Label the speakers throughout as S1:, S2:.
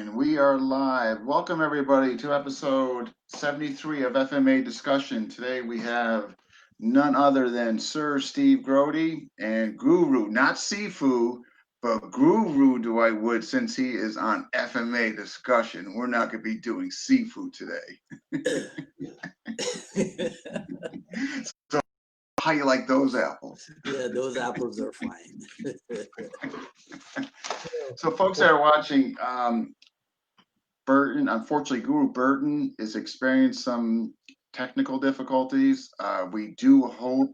S1: And we are live. Welcome, everybody, to episode 73 of FMA Discussion. Today we have none other than Sir Steve Grody and Guru, not Sifu, but Guru Dwight Wood, since he is on FMA Discussion. We're not going to be doing seafood today. So, how you like those apples?
S2: Yeah, those apples are fine.
S1: So, folks that are watching, Burton, unfortunately, Guru Burton is experiencing some technical difficulties. We do hope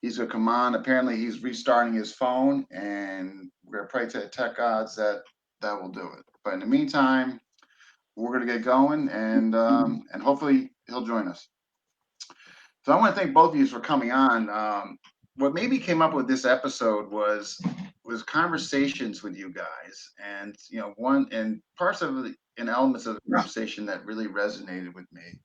S1: he's going to come on. Apparently, he's restarting his phone, and we're going to pray to the tech gods that will do it. But in the meantime, we're going to get going, and hopefully he'll join us. So I want to thank both of you for coming on. What maybe came up with this episode was conversations with you guys, and parts of the and elements of the conversation that really resonated with me.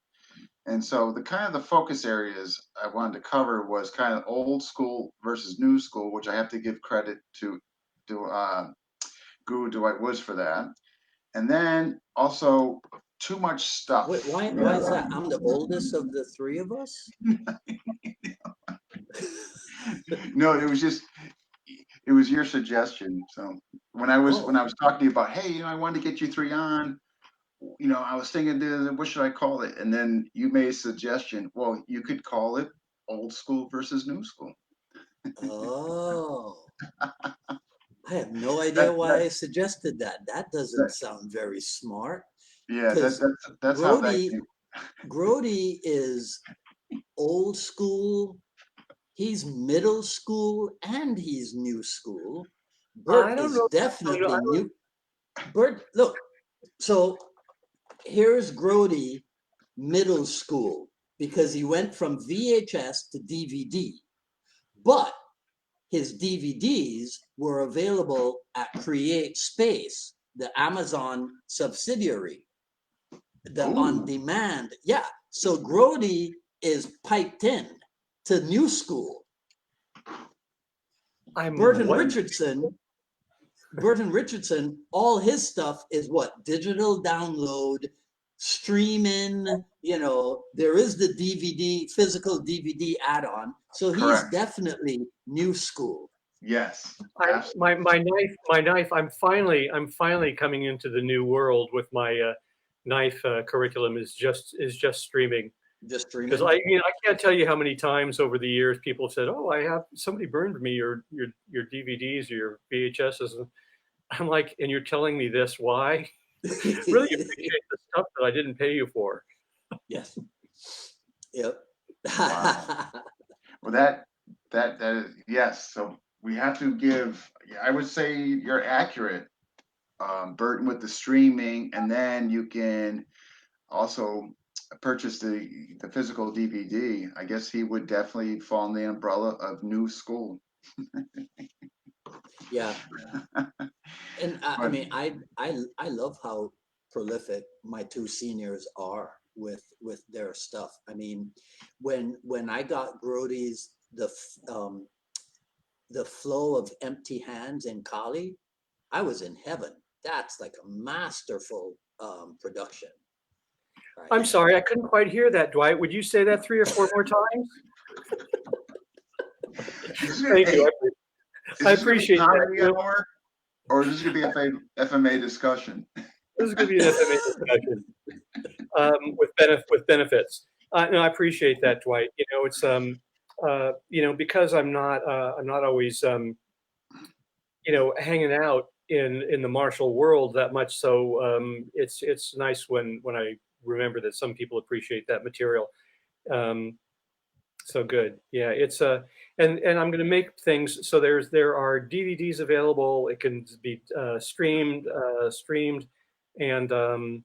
S1: And so the kind of the focus areas I wanted to cover was kind of old school versus new school, which I have to give credit to Guru Dwight Woods for that. And then also too much stuff.
S2: Wait, why is that? I'm the oldest of the three of us?
S1: No, it was your suggestion. So when I was talking to you about, hey, I wanted to get you three on, I was thinking, what should I call it? And then you made a suggestion. Well, you could call it old school versus new school.
S2: Oh, I have no idea why I suggested that. That doesn't sound very smart.
S1: Yeah, that's how that came.
S2: Grody is old school. He's middle school and he's new school. Bert is definitely new. Bert, look, so here's Grody middle school because he went from VHS to DVD, but his DVDs were available at Create Space, the Amazon subsidiary, the on demand. Yeah, so Grody is piped in to new school. Burton Richardson, all his stuff is what? Digital download, streaming, there is the DVD, physical DVD add-on. So he's definitely new school.
S1: Yes.
S3: My knife, I'm finally coming into the new world with my knife curriculum is just streaming.
S2: Just streaming.
S3: Because I can't tell you how many times over the years people have said, "Oh, somebody burned me your DVDs or your VHSs," and I'm like, "And you're telling me this? Why?" Really appreciate the stuff that I didn't pay you for.
S2: Yes. Yep.
S1: Wow. Well, that is, yes. So we have to give. I would say you're accurate, Burton, with the streaming, and then you can also purchase the physical DVD. I guess he would definitely fall in the umbrella of new school.
S2: Yeah. And I mean, I love how prolific my two seniors are with their stuff. I mean, when I got Grody's the flow of empty hands in Kali, I was in heaven. That's like a masterful production. Right.
S3: I'm sorry, I couldn't quite hear that, Dwight. Would you say that 3 or 4 more times? Thank you. I appreciate that.
S1: Or is this going to be an FMA discussion?
S3: This is going to be an FMA discussion with benefits. No, I appreciate that, Dwight. It's because I'm not always hanging out in the martial world that much. So it's nice when I remember that some people appreciate that material. So good. Yeah, it's and I'm going to make things so there are DVDs available. It can be streamed, and I'm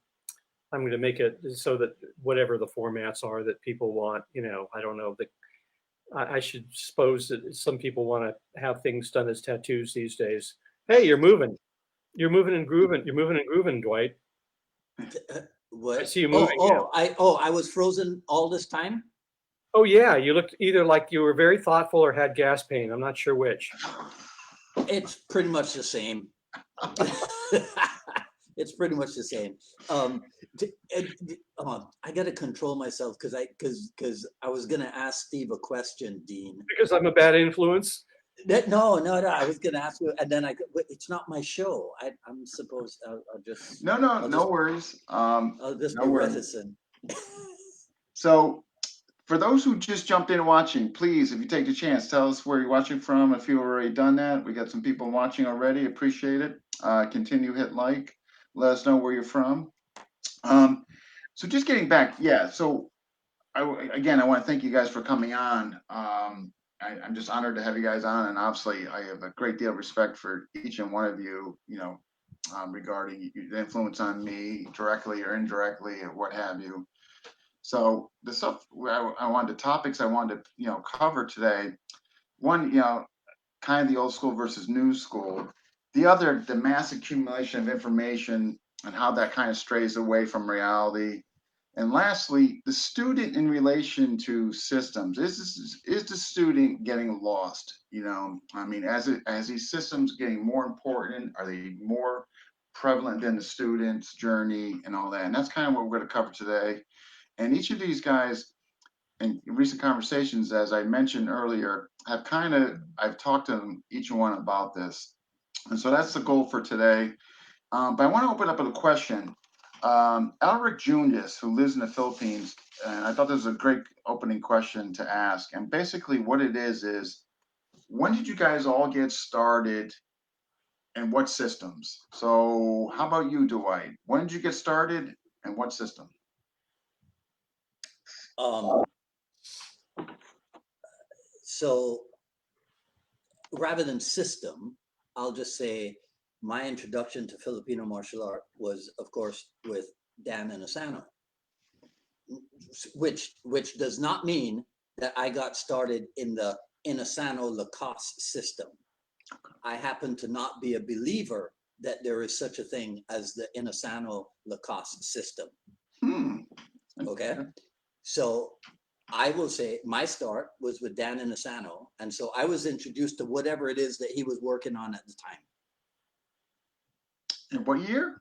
S3: going to make it so that whatever the formats are that people want, I don't know, I should suppose that some people want to have things done as tattoos these days. Hey, you're moving and grooving, Dwight.
S2: What?
S3: I see you moving.
S2: I was frozen all this time.
S3: Oh yeah, you looked either like you were very thoughtful or had gas pain. I'm not sure which.
S2: It's pretty much the same. it's pretty much the same. I got to control myself because I was gonna ask Steve a question, Dean.
S3: Because I'm a bad influence.
S2: No. I was gonna ask you, and then it's not my show. I'm supposed. I'll just.
S1: No worries.
S2: I'll just be reticent.
S1: So, for those who just jumped in watching, please, if you take the chance, tell us where you're watching from. If you've already done that, we got some people watching already. Appreciate it. Continue, hit like. Let us know where you're from. So just getting back, yeah. So I want to thank you guys for coming on. I'm just honored to have you guys on, and obviously I have a great deal of respect for each and one of you. Regarding the influence on me, directly or indirectly, or what have you. So the stuff the topics I wanted to cover today. One, kind of the old school versus new school. The other, the mass accumulation of information and how that kind of strays away from reality. And lastly, the student in relation to systems. Is the student getting lost? As these systems getting more important, are they more prevalent than the student's journey and all that? And that's kind of what we're going to cover today. And each of these guys, in recent conversations, as I mentioned earlier, I've talked to them, each one about this. And so that's the goal for today. But I want to open up with a question. Elric Jundis, who lives in the Philippines, and I thought this was a great opening question to ask. And basically what it is, when did you guys all get started and what systems? So how about you, Dwight? When did you get started and what system?
S2: So rather than system, I'll just say my introduction to Filipino martial art was, of course, with Dan Inosanto, which does not mean that I got started in the Inosanto Lacoste system. I happen to not be a believer that there is such a thing as the Inosanto Lacoste system. Okay, so I will say my start was with Dan Inosanto, and so I was introduced to whatever it is that he was working on at the time.
S1: In what year?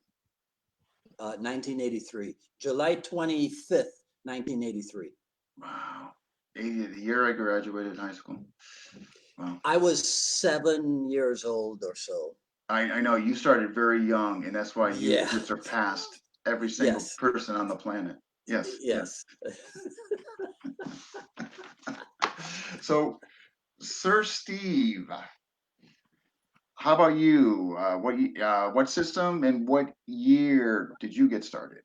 S2: 1983, July 25th, 1983.
S1: Wow, the year I graduated high school. Wow.
S2: I was 7 years old or so.
S1: I know you started very young, and that's why you surpassed every single person on the planet. Yes. So, Sir Steve, how about you? What system and what year did you get started?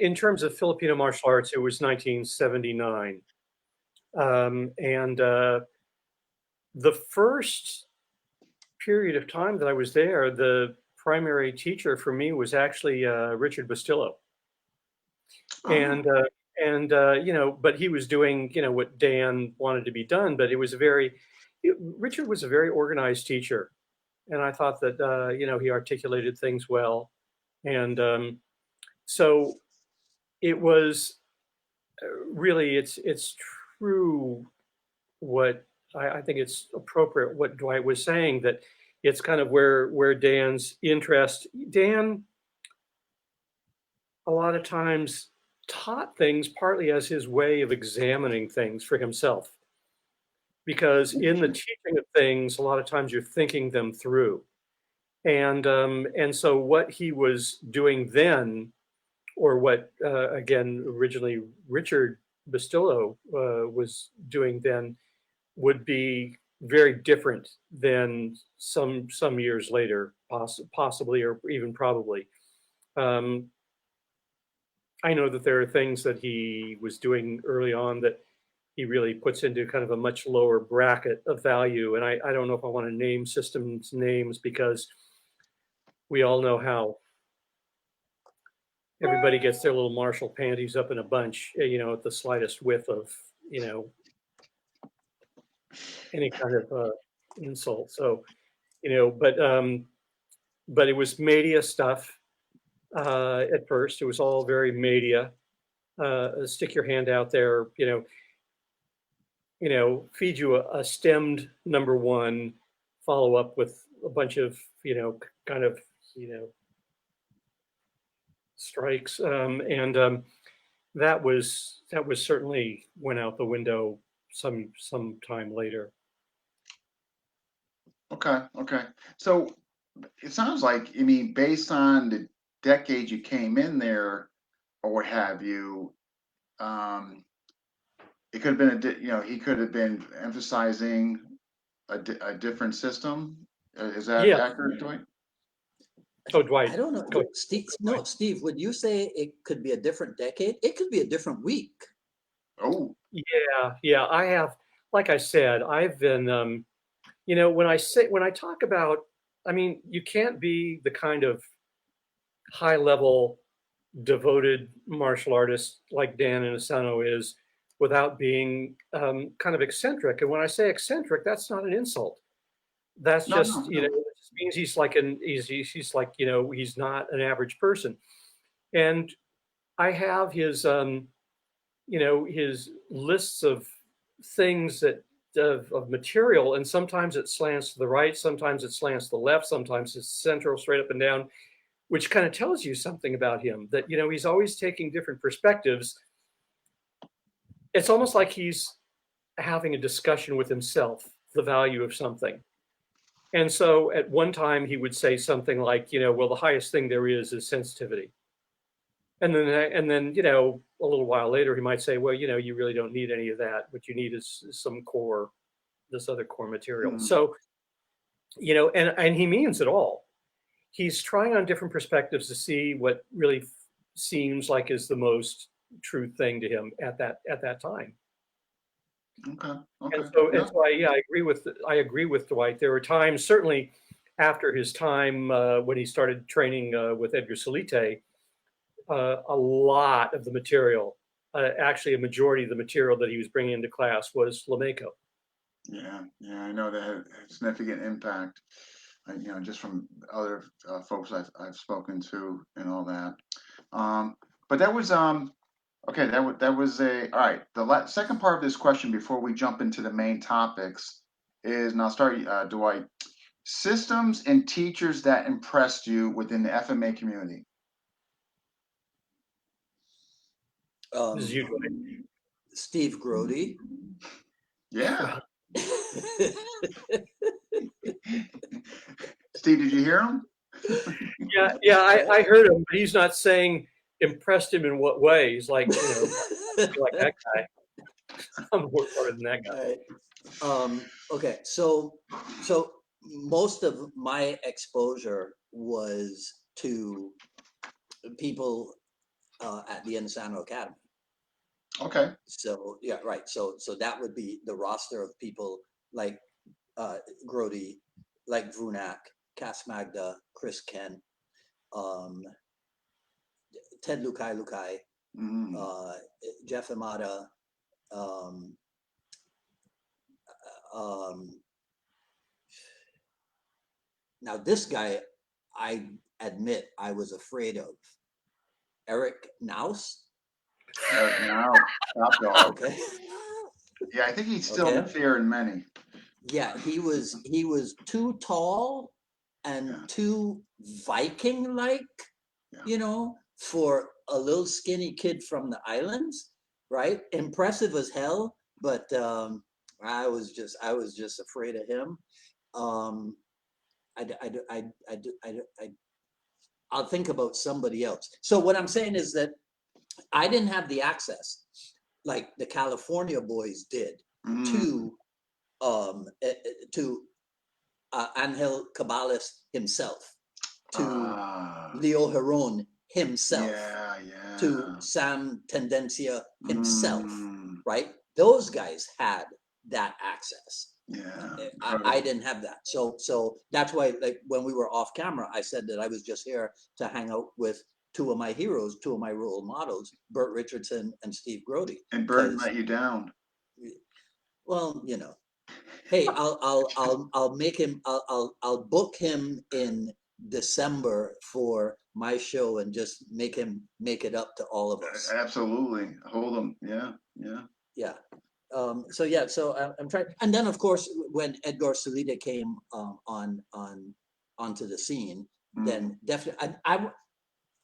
S3: In terms of Filipino martial arts, it was 1979. The first period of time that I was there, the primary teacher for me was actually Richard Bustillo. But he was doing, what Dan wanted to be done, but Richard was a very organized teacher. And I thought that, he articulated things well. And so it was really, it's true what I think it's appropriate what Dwight was saying, that it's kind of where Dan's interest. Dan, a lot of times, taught things partly as his way of examining things for himself. Because in the teaching of things, a lot of times you're thinking them through. And so what he was doing then, or what, again, originally Richard Bustillo was doing then, would be very different than some years later, possibly, or even probably. I know that there are things that he was doing early on that he really puts into kind of a much lower bracket of value. And I don't know if I want to name systems names, because we all know how everybody gets their little Marshall panties up in a bunch, at the slightest whiff of, any kind of insult. So, but it was media stuff at first. It was all very media. Stick your hand out there, feed you a stemmed number one, follow up with a bunch of, kind of, strikes, and that was certainly went out the window some time later.
S1: Okay, okay. So it sounds like, I mean, based on the decade you came in there or what have you, um, it could have been he could have been emphasizing a different system. Is that
S3: Yeah.
S1: accurate, Dwight?
S3: Oh, Dwight.
S2: I don't know.
S3: Go
S2: Steve, no, Steve, would you say it could be a different decade? It could be a different week.
S1: Oh,
S3: Yeah. I have, like I said, I've been, when I talk about, I mean, you can't be the kind of high level devoted martial artist like Dan Inosanto is without being kind of eccentric. And when I say eccentric, that's not an insult. That's
S1: no,
S3: just,
S1: no, no.
S3: it just means he's like, he's not an average person. And I have his lists of things of material, and sometimes it slants to the right, sometimes it slants to the left, sometimes it's central, straight up and down, which kind of tells you something about him, that he's always taking different perspectives. It's almost like he's having a discussion with himself, the value of something. And so at one time he would say something like, well, the highest thing there is sensitivity. And then a little while later he might say, well, you really don't need any of that. What you need is some core, this other core material.
S1: Mm.
S3: So, and he means it all. He's trying on different perspectives to see what really seems like is the most true thing to him at that time.
S1: Okay,
S3: And
S1: okay.
S3: so
S1: Yeah.
S3: it's why, yeah, I agree with Dwight. There were times, certainly after his time when he started training with Edgar Salite, a lot of the material, actually a majority of the material that he was bringing into class was flamenco.
S1: Yeah, I know that had a significant impact. Just from other folks I've spoken to and all that. But that was okay. That was a all right. The second part of this question before we jump into the main topics is, and I'll start, Dwight. Systems and teachers that impressed you within the FMA community.
S3: This is you, Dwight.
S2: Steve Grody.
S1: Yeah. Steve, did you hear him?
S3: Yeah, I heard him, but he's not saying impressed him in what way. He's like, like that guy. I'm more part than that guy.
S2: Right. Okay, so most of my exposure was to people at the Inosanto Academy.
S1: Okay.
S2: So yeah, right. So that would be the roster of people like Grody, like Vunak, Cass Magda, Chris Ken, Ted Lukai,
S1: Mm.
S2: Jeff Amata, um, now this guy, I admit I was afraid of. Eric Naus.
S1: Eric Now, top dog.
S2: Okay.
S1: Yeah, I think he's still in fear in many.
S2: Yeah, he was too tall and too Viking-like, for a little skinny kid from the islands, right? Impressive as hell, but I was just afraid of him. I'll think about somebody else. So what I'm saying is that I didn't have the access like the California boys did to Angel Cabales himself, to Leo Heron himself, to Sam Tendencia himself, right? Those guys had that access.
S1: Yeah,
S2: I didn't have that. So that's why, like, when we were off camera, I said that I was just here to hang out with two of my heroes, two of my role models, Burt Richardson and Steve Grody.
S1: And Burt let you down.
S2: Well, hey, I'll make him. I'll book him in December for my show and just make it up to all of us.
S1: Absolutely, hold him. Yeah.
S2: So I'm trying, and then of course when Edgar Salida came onto the scene, then definitely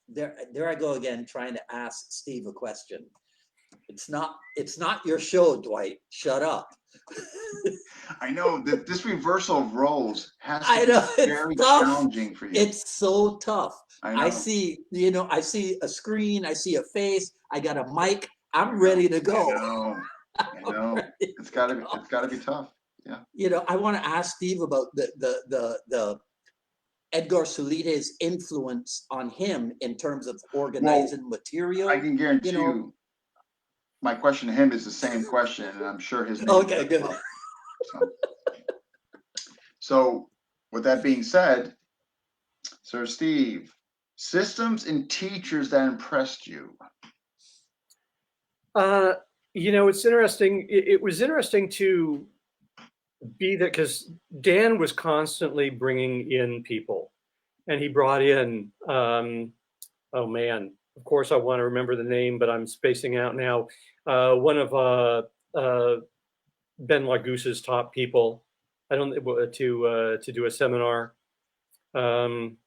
S2: there I go again, trying to ask Steve a question. It's not your show, Dwight. Shut up.
S1: I know that this reversal of roles has
S2: I
S1: to
S2: know,
S1: be
S2: it's
S1: very
S2: tough.
S1: challenging for you.
S2: It's so tough.
S1: I know.
S2: I see a screen, I see a face, I got a mic, I'm ready to go.
S1: I know. It's gotta be tough. Yeah.
S2: You know, I want to ask Steve about the Edgar Solide's influence on him in terms of organizing material.
S1: I can guarantee you, my question to him is the same question, and I'm sure his name.
S2: Okay, good.
S1: So with that being said, Sir Steve, systems and teachers that impressed you.
S3: You know, it's interesting. It was interesting to be there because Dan was constantly bringing in people, and he brought in, oh man, of course I want to remember the name, but I'm spacing out now. One of Ben Largoose's top people, I don't to do a seminar, and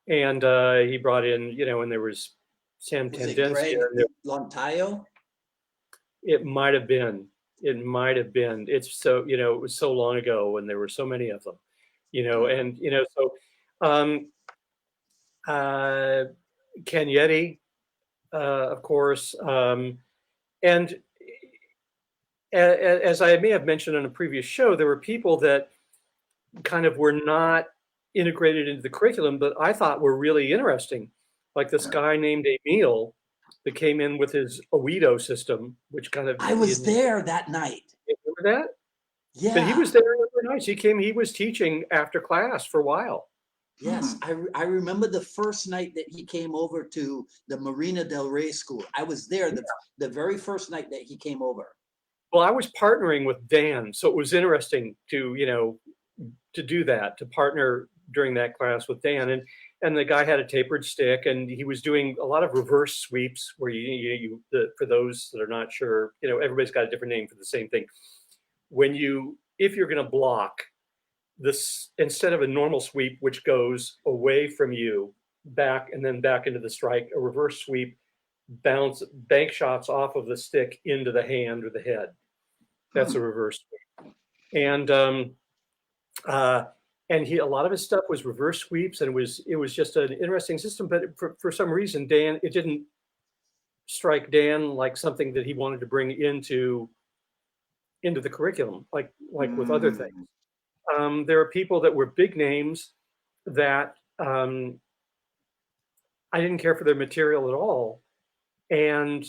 S3: he brought in, you know, and there was Sam Tendencia.
S2: Lontayo?
S3: It might have been. It might have been. It's so, you know, it was so long ago and there were so many of them, you know, and, you know, so Ken Yeti, of course. And as I may have mentioned on a previous show, there were people that kind of were not integrated into the curriculum, but I thought were really interesting. Like this guy named Emil that came in with his Oedo system, which kind of—
S2: I was there that night.
S3: You remember that?
S2: Yeah.
S3: But he was there every night. He was teaching after class for a while.
S2: Yes, I remember the first night that he came over to the Marina del Rey school. I was there the very first night that he came over.
S3: Well, I was partnering with Dan, so it was interesting to, you know, to do that, to partner during that class with Dan. And the guy had a tapered stick, and he was doing a lot of reverse sweeps where for those that are not sure, you know, everybody's got a different name for the same thing. If you're going to block this, instead of a normal sweep, which goes away from you, back and then back into the strike, a reverse sweep bank shots off of the stick into the hand or the head. That's a reverse sweep. And a lot of his stuff was reverse sweeps, and it was just an interesting system. But for some reason, it didn't strike Dan like something that he wanted to bring into the curriculum, like with other things. There are people that were big names that I didn't care for their material at all, and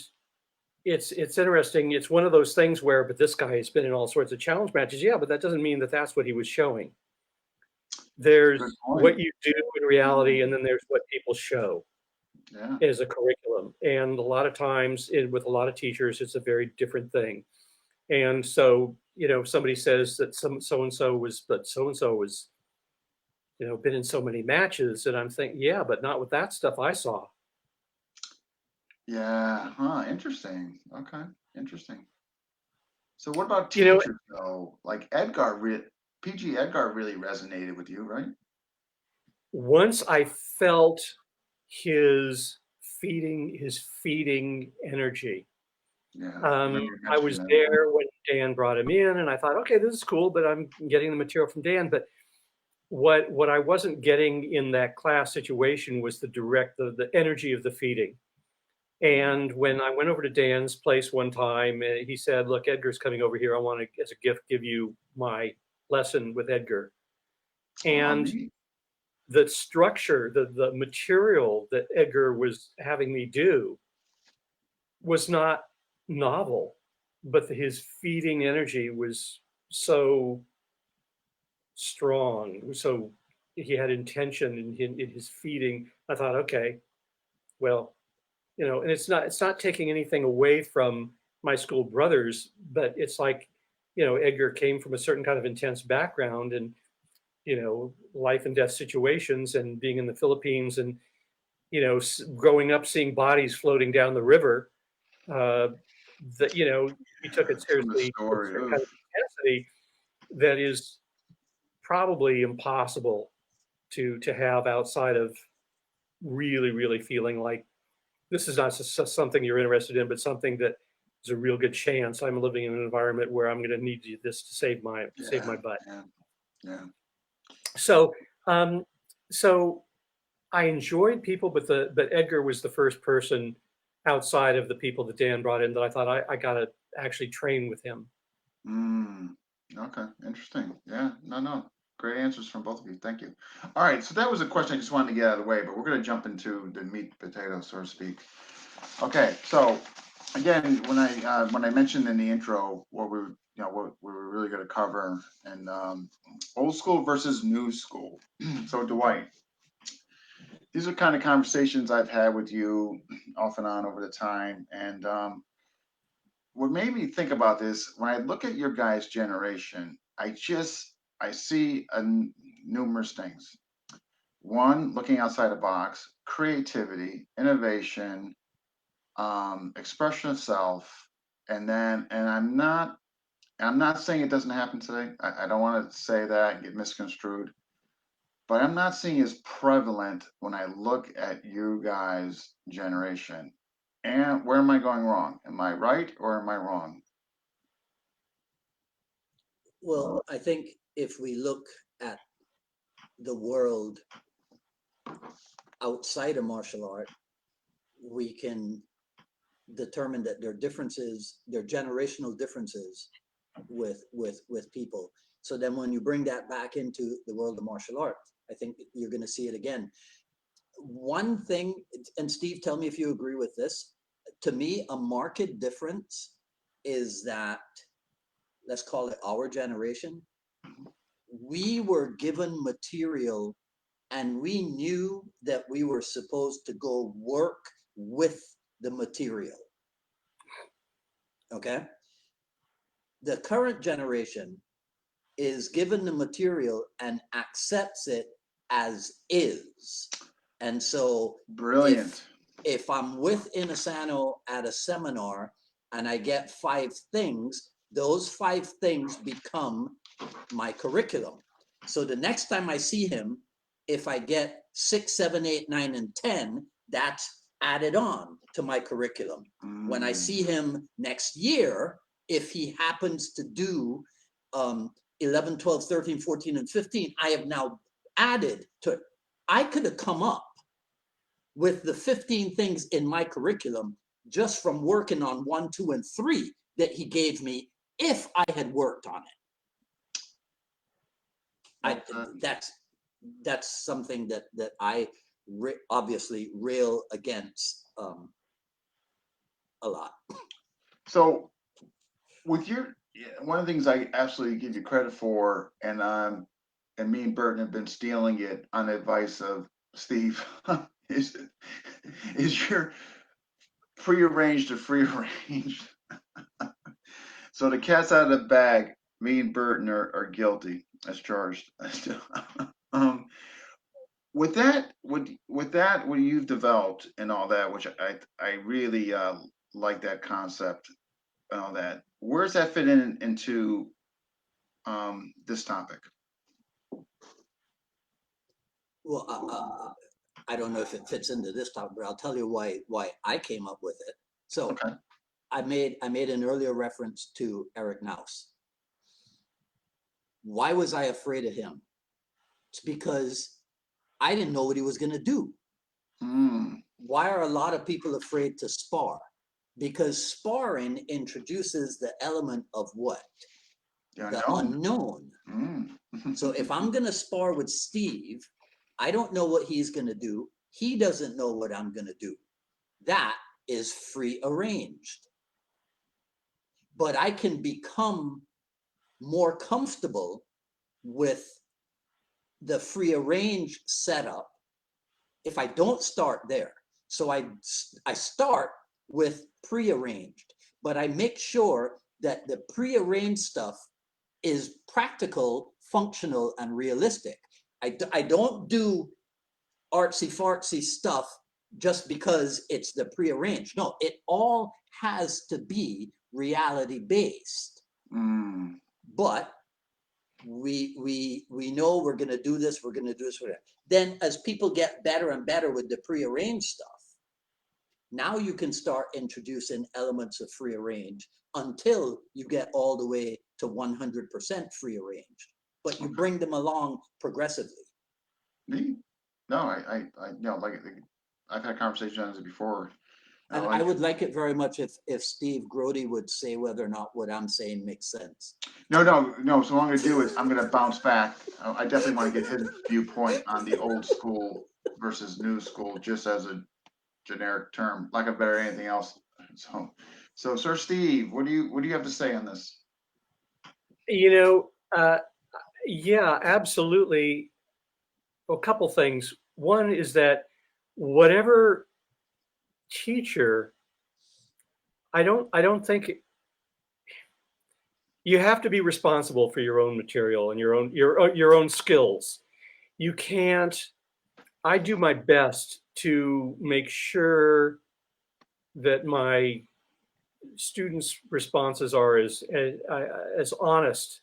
S3: it's interesting. It's one of those things where, but this guy has been in all sorts of challenge matches. Yeah, but that doesn't mean that that's what he was showing. There's what you do in reality, and then there's what people show as a curriculum. And a lot of times, with a lot of teachers, it's a very different thing. And so, you know, somebody says that so-and-so was, you know, been in so many matches, and I'm thinking, yeah, but not with that stuff I saw.
S1: Yeah, interesting. Okay, interesting. So what about teachers, though? Like PG Edgar really resonated with you, right?
S3: Once I felt his feeding energy. I was there when Dan brought him in, and I thought, okay, this is cool, but I'm getting the material from Dan. But what I wasn't getting in that class situation was the energy of the feeding. And when I went over to Dan's place one time, he said, look, Edgar's coming over here. I want to, as a gift, give you my lesson with Edgar. And the structure, the material that Edgar was having me do was not novel, but his feeding energy was so strong. So he had intention in his feeding. I thought, okay, well, you know, and it's not taking anything away from my school brothers, but it's like, you know, Edgar came from a certain kind of intense background, and, you know, life and death situations, and being in the Philippines, and, you know, growing up seeing bodies floating down the river, that, you know, he took it seriously, kind of intensity that is probably impossible to have outside of really, really feeling like this is not just something you're interested in, but something that is a real good chance I'm living in an environment where I'm going to need this to save my butt.
S1: Yeah.
S3: So, so I enjoyed people, but Edgar was the first person outside of the people that Dan brought in that I thought I gotta actually train with him.
S1: Okay, interesting. Yeah, no. Great answers from both of you. Thank you. All right, so that was a question I just wanted to get out of the way, but we're going to jump into the meat and potatoes, so to speak. Okay, so again, when I mentioned in the intro what we were really going to cover, and old school versus new school. So Dwight, these are kind of conversations I've had with you off and on over the time, and what made me think about this, when I look at your guys' generation, I see numerous things. One, looking outside the box, creativity, innovation, expression of self, and I'm not saying it doesn't happen today. I don't want to say that and get misconstrued, but I'm not seeing as prevalent when I look at you guys' generation. And where am I going wrong? Am I right or am I wrong?
S2: Well, I think if we look at the world outside of martial art, we can determine that there are differences, there are generational differences with people. So then when you bring that back into the world of martial art, I think you're going to see it again. One thing, and Steve, tell me if you agree with this, to me, a marked difference is that, let's call it our generation, we were given material and we knew that we were supposed to go work with the material. Okay? The current generation is given the material and accepts it as is. And so
S1: Brilliant.
S2: If I'm with Inasano at a seminar and I get 5 things, those 5 things become my curriculum. So the next time I see him, if I get 6, 7, 8, 9, and 10, that's added on to my curriculum. When I see him next year, if he happens to do 11, 12, 13, 14, and 15, I have now added to it. I could have come up with the 15 things in my curriculum just from working on 1, 2, and 3 that he gave me if I had worked on it. That's something that I obviously rail against a lot.
S1: So with one of the things I absolutely give you credit for, and me and Burton have been stealing it on the advice of Steve, is your prearranged to free arranged. So the cat's out of the bag. Me and Burton are guilty as charged. With that, what you've developed and all that, which I really like that concept and all that. Where's that fit into this topic?
S2: Well, I don't know if it fits into this topic, but I'll tell you why I came up with it. So okay. I made an earlier reference to Eric Naus. Why was I afraid of him? It's because I didn't know what he was going to do. Why are a lot of people afraid to spar? Because sparring introduces the element of what? The unknown. So if I'm going to spar with Steve, I don't know what he's going to do. He doesn't know what I'm going to do. That is free arranged. But I can become more comfortable with the free arranged setup if I don't start there. So I start with prearranged, but I make sure that the prearranged stuff is practical, functional, and realistic. I don't do artsy fartsy stuff just because it's the prearranged. No, it all has to be reality based. But we know we're going to do this, we're going to do this. Then as people get better and better with the prearranged stuff, now you can start introducing elements of free arranged until you get all the way to 100% free arranged, but you bring them along progressively.
S1: Me? No, I no, like I've had conversations on this before.
S2: And I would like it very much if Steve Grody would say whether or not what I'm saying makes sense.
S1: No. So what I'm going to do is I'm going to bounce back. I definitely want to get his viewpoint on the old school versus new school, just as a generic term, like of better anything else. So Sir Steve, what do you have to say on this?
S3: Yeah, absolutely. A couple things. One is that whatever teacher, I don't think you have to be responsible for your own material and your own skills. You can't. I do my best to make sure that my students' responses are as honest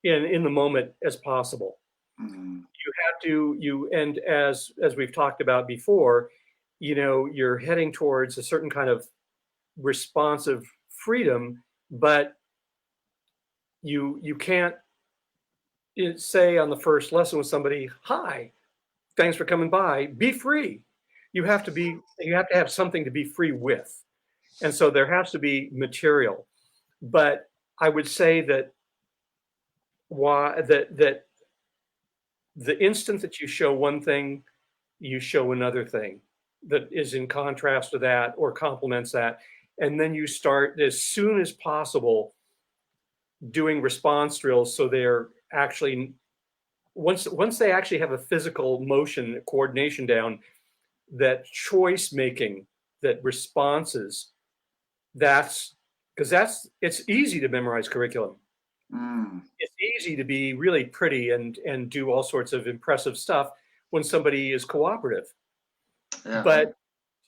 S3: in the moment as possible.
S1: Mm.
S3: You have to and as we've talked about before, you're heading towards a certain kind of responsive freedom, but you can't say on the first lesson with somebody, "Hi, thanks for coming by. Be free." You have to have something to be free with, and so there has to be material. But I would say that that the instant that you show one thing, you show another thing that is in contrast to that or complements that, and then you start as soon as possible doing response drills so they're actually once they actually have a physical motion coordination down, that choice making, that responses, it's easy to memorize curriculum.
S1: Mm.
S3: It's easy to be really pretty and do all sorts of impressive stuff when somebody is cooperative.
S1: Yeah.
S3: But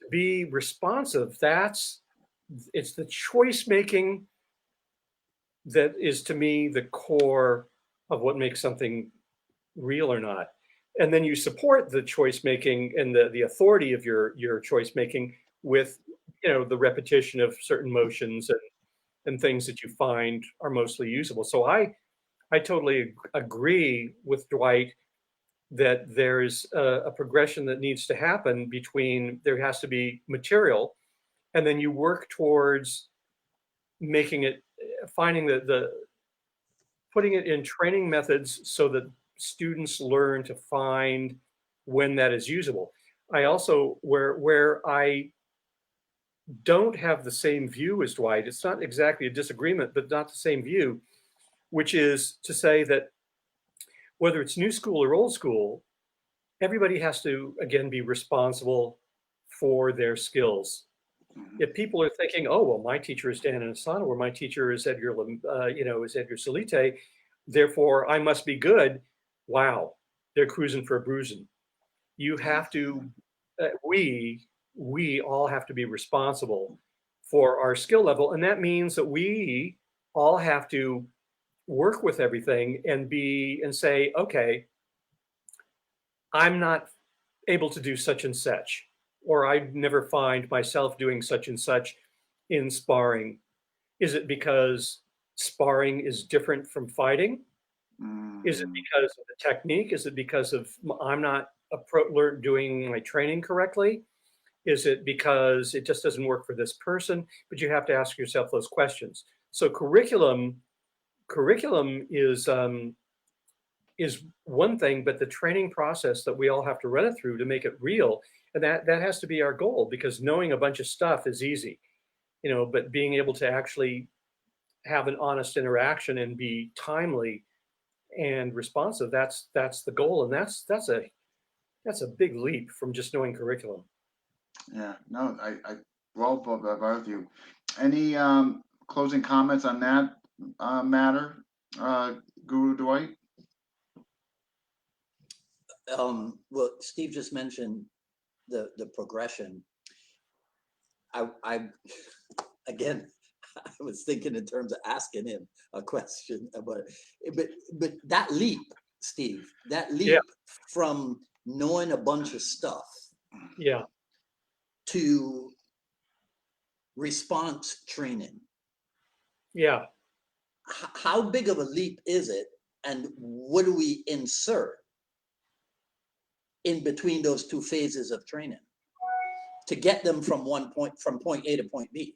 S3: to be responsive, it's the choice making that is, to me, the core of what makes something real or not. And then you support the choice making and the authority of your choice making with the repetition of certain motions and things that you find are mostly usable. So I totally agree with Dwight that there's a progression that needs to happen between there has to be material, and then you work towards making it, finding the putting it in training methods so that students learn to find when that is usable. I also, where I don't have the same view as Dwight, it's not exactly a disagreement, but not the same view, which is to say that whether it's new school or old school, everybody has to, again, be responsible for their skills. If people are thinking, oh, well, my teacher is Dan Asano, or my teacher is Edgar Salite, therefore I must be good. Wow, they're cruising for a bruising. You have to, we all have to be responsible for our skill level. And that means that we all have to work with everything and say, okay, I'm not able to do such and such, or I never find myself doing such and such in sparring. Is it because sparring is different from fighting? Is it because of the technique? Is it because of I'm not doing my training correctly? Is it because it just doesn't work for this person? But you have to ask yourself those questions. So curriculum is one thing, but the training process that we all have to run it through to make it real, and that has to be our goal, because knowing a bunch of stuff is easy, but being able to actually have an honest interaction and be timely and responsive, that's the goal. And that's a big leap from just knowing curriculum.
S1: Yeah, no, I well, both you. Any closing comments on that matter, Guru Dwight?
S2: Well, Steve just mentioned the progression. I again, I was thinking in terms of asking him a question about it. But that leap, Steve, that leap from knowing a bunch of stuff to response training.
S3: Yeah.
S2: How big of a leap is it? And what do we insert in between those two phases of training to get them from point A to point B?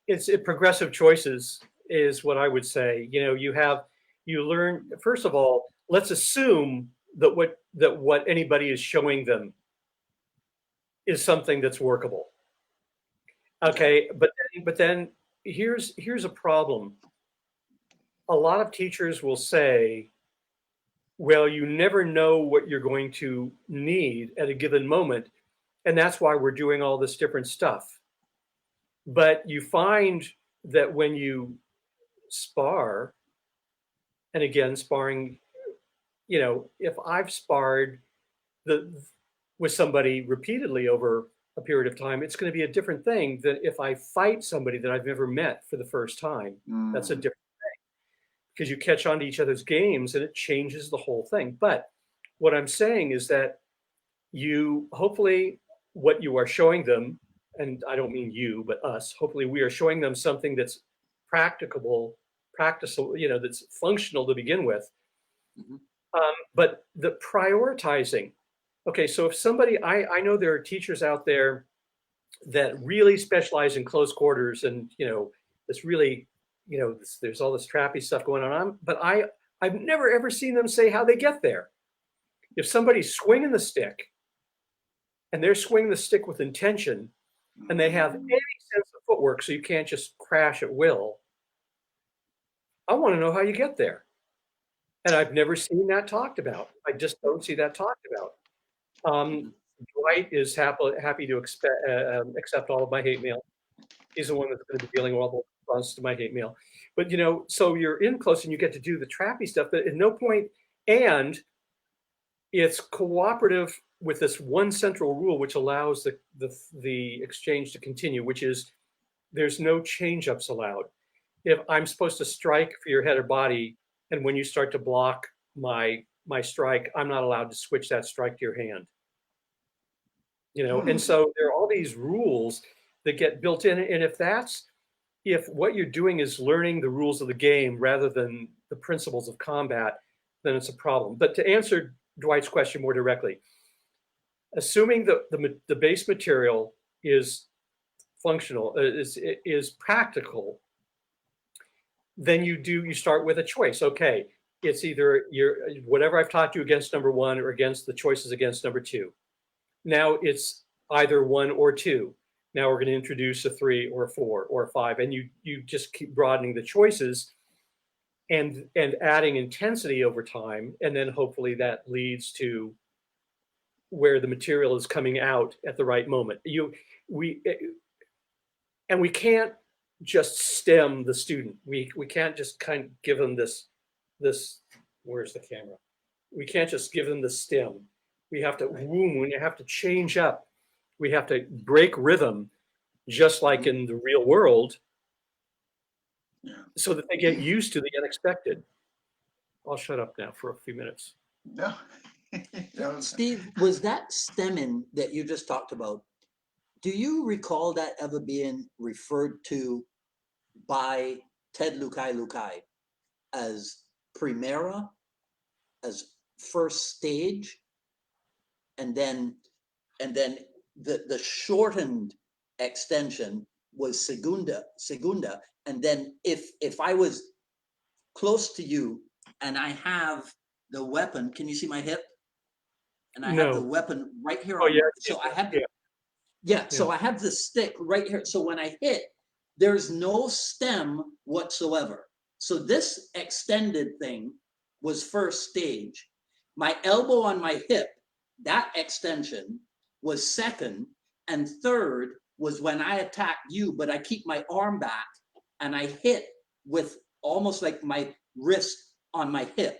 S3: It's progressive choices is what I would say. You know, you learn, first of all, let's assume that what anybody is showing them is something that's workable. Okay, but then here's a problem. A lot of teachers will say, well, you never know what you're going to need at a given moment, and that's why we're doing all this different stuff. But you find that when you spar, and again, sparring, you know, if I've sparred with somebody repeatedly over a period of time, it's going to be a different thing than if I fight somebody that I've never met for the first time. That's a different thing because you catch on to each other's games and it changes the whole thing. But what I'm saying is that you hopefully what you are showing them, and I don't mean you, but us, hopefully we are showing them something that's practicable, you know, that's functional to begin with. But the prioritizing, okay, so if somebody, I know there are teachers out there that really specialize in close quarters and, you know, this really, you know, there's all this trappy stuff going on, but I've never ever seen them say how they get there. If somebody's swinging the stick and they're swinging the stick with intention and they have any sense of footwork so you can't just crash at will, I want to know how you get there. And I've never seen that talked about. I just don't see that talked about. Dwight is happy to accept all of my hate mail. He's the one that's going to be dealing with all the responses to my hate mail. But, you know, so you're in close and you get to do the trappy stuff, but at no point, and it's cooperative with this one central rule, which allows the exchange to continue, which is there's no change-ups allowed. If I'm supposed to strike for your head or body, and when you start to block my strike, I'm not allowed to switch that strike to your hand. You know, and so there are all these rules that get built in, and if what you're doing is learning the rules of the game rather than the principles of combat, then it's a problem. But to answer Dwight's question more directly, assuming the base material is functional, is practical, then you start with a choice. Okay, it's either whatever I've taught you against number one or against the choices against number two. Now it's either one or two. Now we're going to introduce a 3 or a 4 or a 5, and you just keep broadening the choices and adding intensity over time, and then hopefully that leads to where the material is coming out at the right moment. We can't just stem the student. We can't just kind of give them this. Where's the camera? We can't just give them the stem. We have to we have to change up. We have to break rhythm, just like in the real world, so that they get used to the unexpected. I'll shut up now for a few minutes.
S1: No.
S2: Steve, was that stemming that you just talked about, do you recall that ever being referred to by Ted Lukai as Primera, as first stage, and then the shortened extension was segunda, and then if I was close to you and I have the weapon, can you see my hip? And I have the weapon right here.
S3: Oh, yeah.
S2: So I have so I have the stick right here. So when I hit, there's no stem whatsoever. So this extended thing was first stage. My elbow on my hip, that extension was second, and third was when I attacked you, but I keep my arm back and I hit with almost like my wrist on my hip.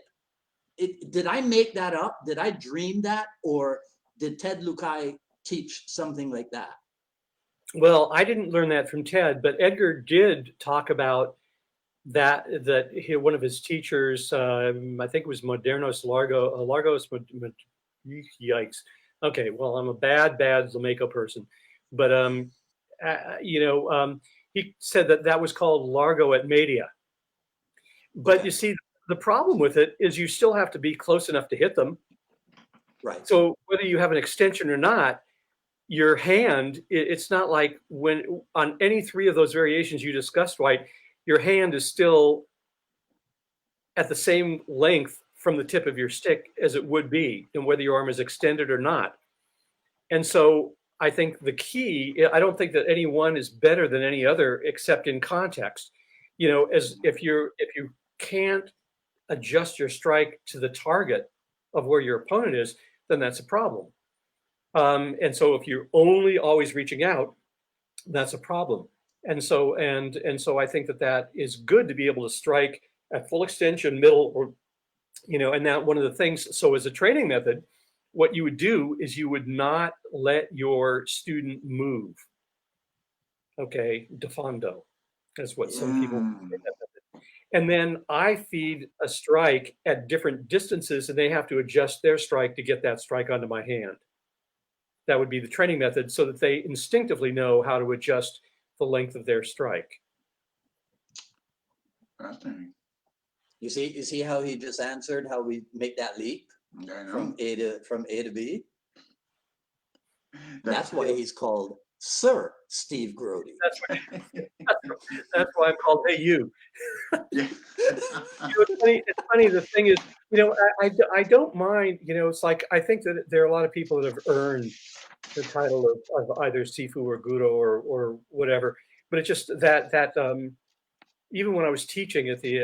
S2: Did I make that up? Did I dream that? Or did Ted Lukai teach something like that?
S3: Well, I didn't learn that from Ted, but Edgar did talk about one of his teachers, I think it was Modernos Largos, yikes. Okay, well, I'm a bad Lameco person, but he said that was called Largo at Media. But
S2: Okay.
S3: you see, the problem with it is you still have to be close enough to hit them.
S2: Right.
S3: So whether you have an extension or not, your hand, it's not like when on any three of those variations you discussed, Dwight, your hand is still at the same length from the tip of your stick as it would be, and whether your arm is extended or not. And so I think the key, I don't think that any one is better than any other except in context. As if you can't adjust your strike to the target of where your opponent is, then that's a problem. And so if you're only always reaching out, that's a problem. And so I think that is good to be able to strike at full extension, middle, or and that one of the things. So as a training method, what you would do is you would not let your student move. Okay, de fondo. That's what some people. And then I feed a strike at different distances, and they have to adjust their strike to get that strike onto my hand. That would be the training method, so that they instinctively know how to adjust the length of their strike.
S1: Fascinating.
S2: You see how he just answered how we make that leap from A to B. That's why he's called Sir Steve Grody.
S3: That's why I'm called Hey You.
S1: Yeah.
S3: It's funny. The thing is, I don't mind. It's like I think that there are a lot of people that have earned the title of either Sifu or Guro or whatever. But it's just that even when I was teaching at the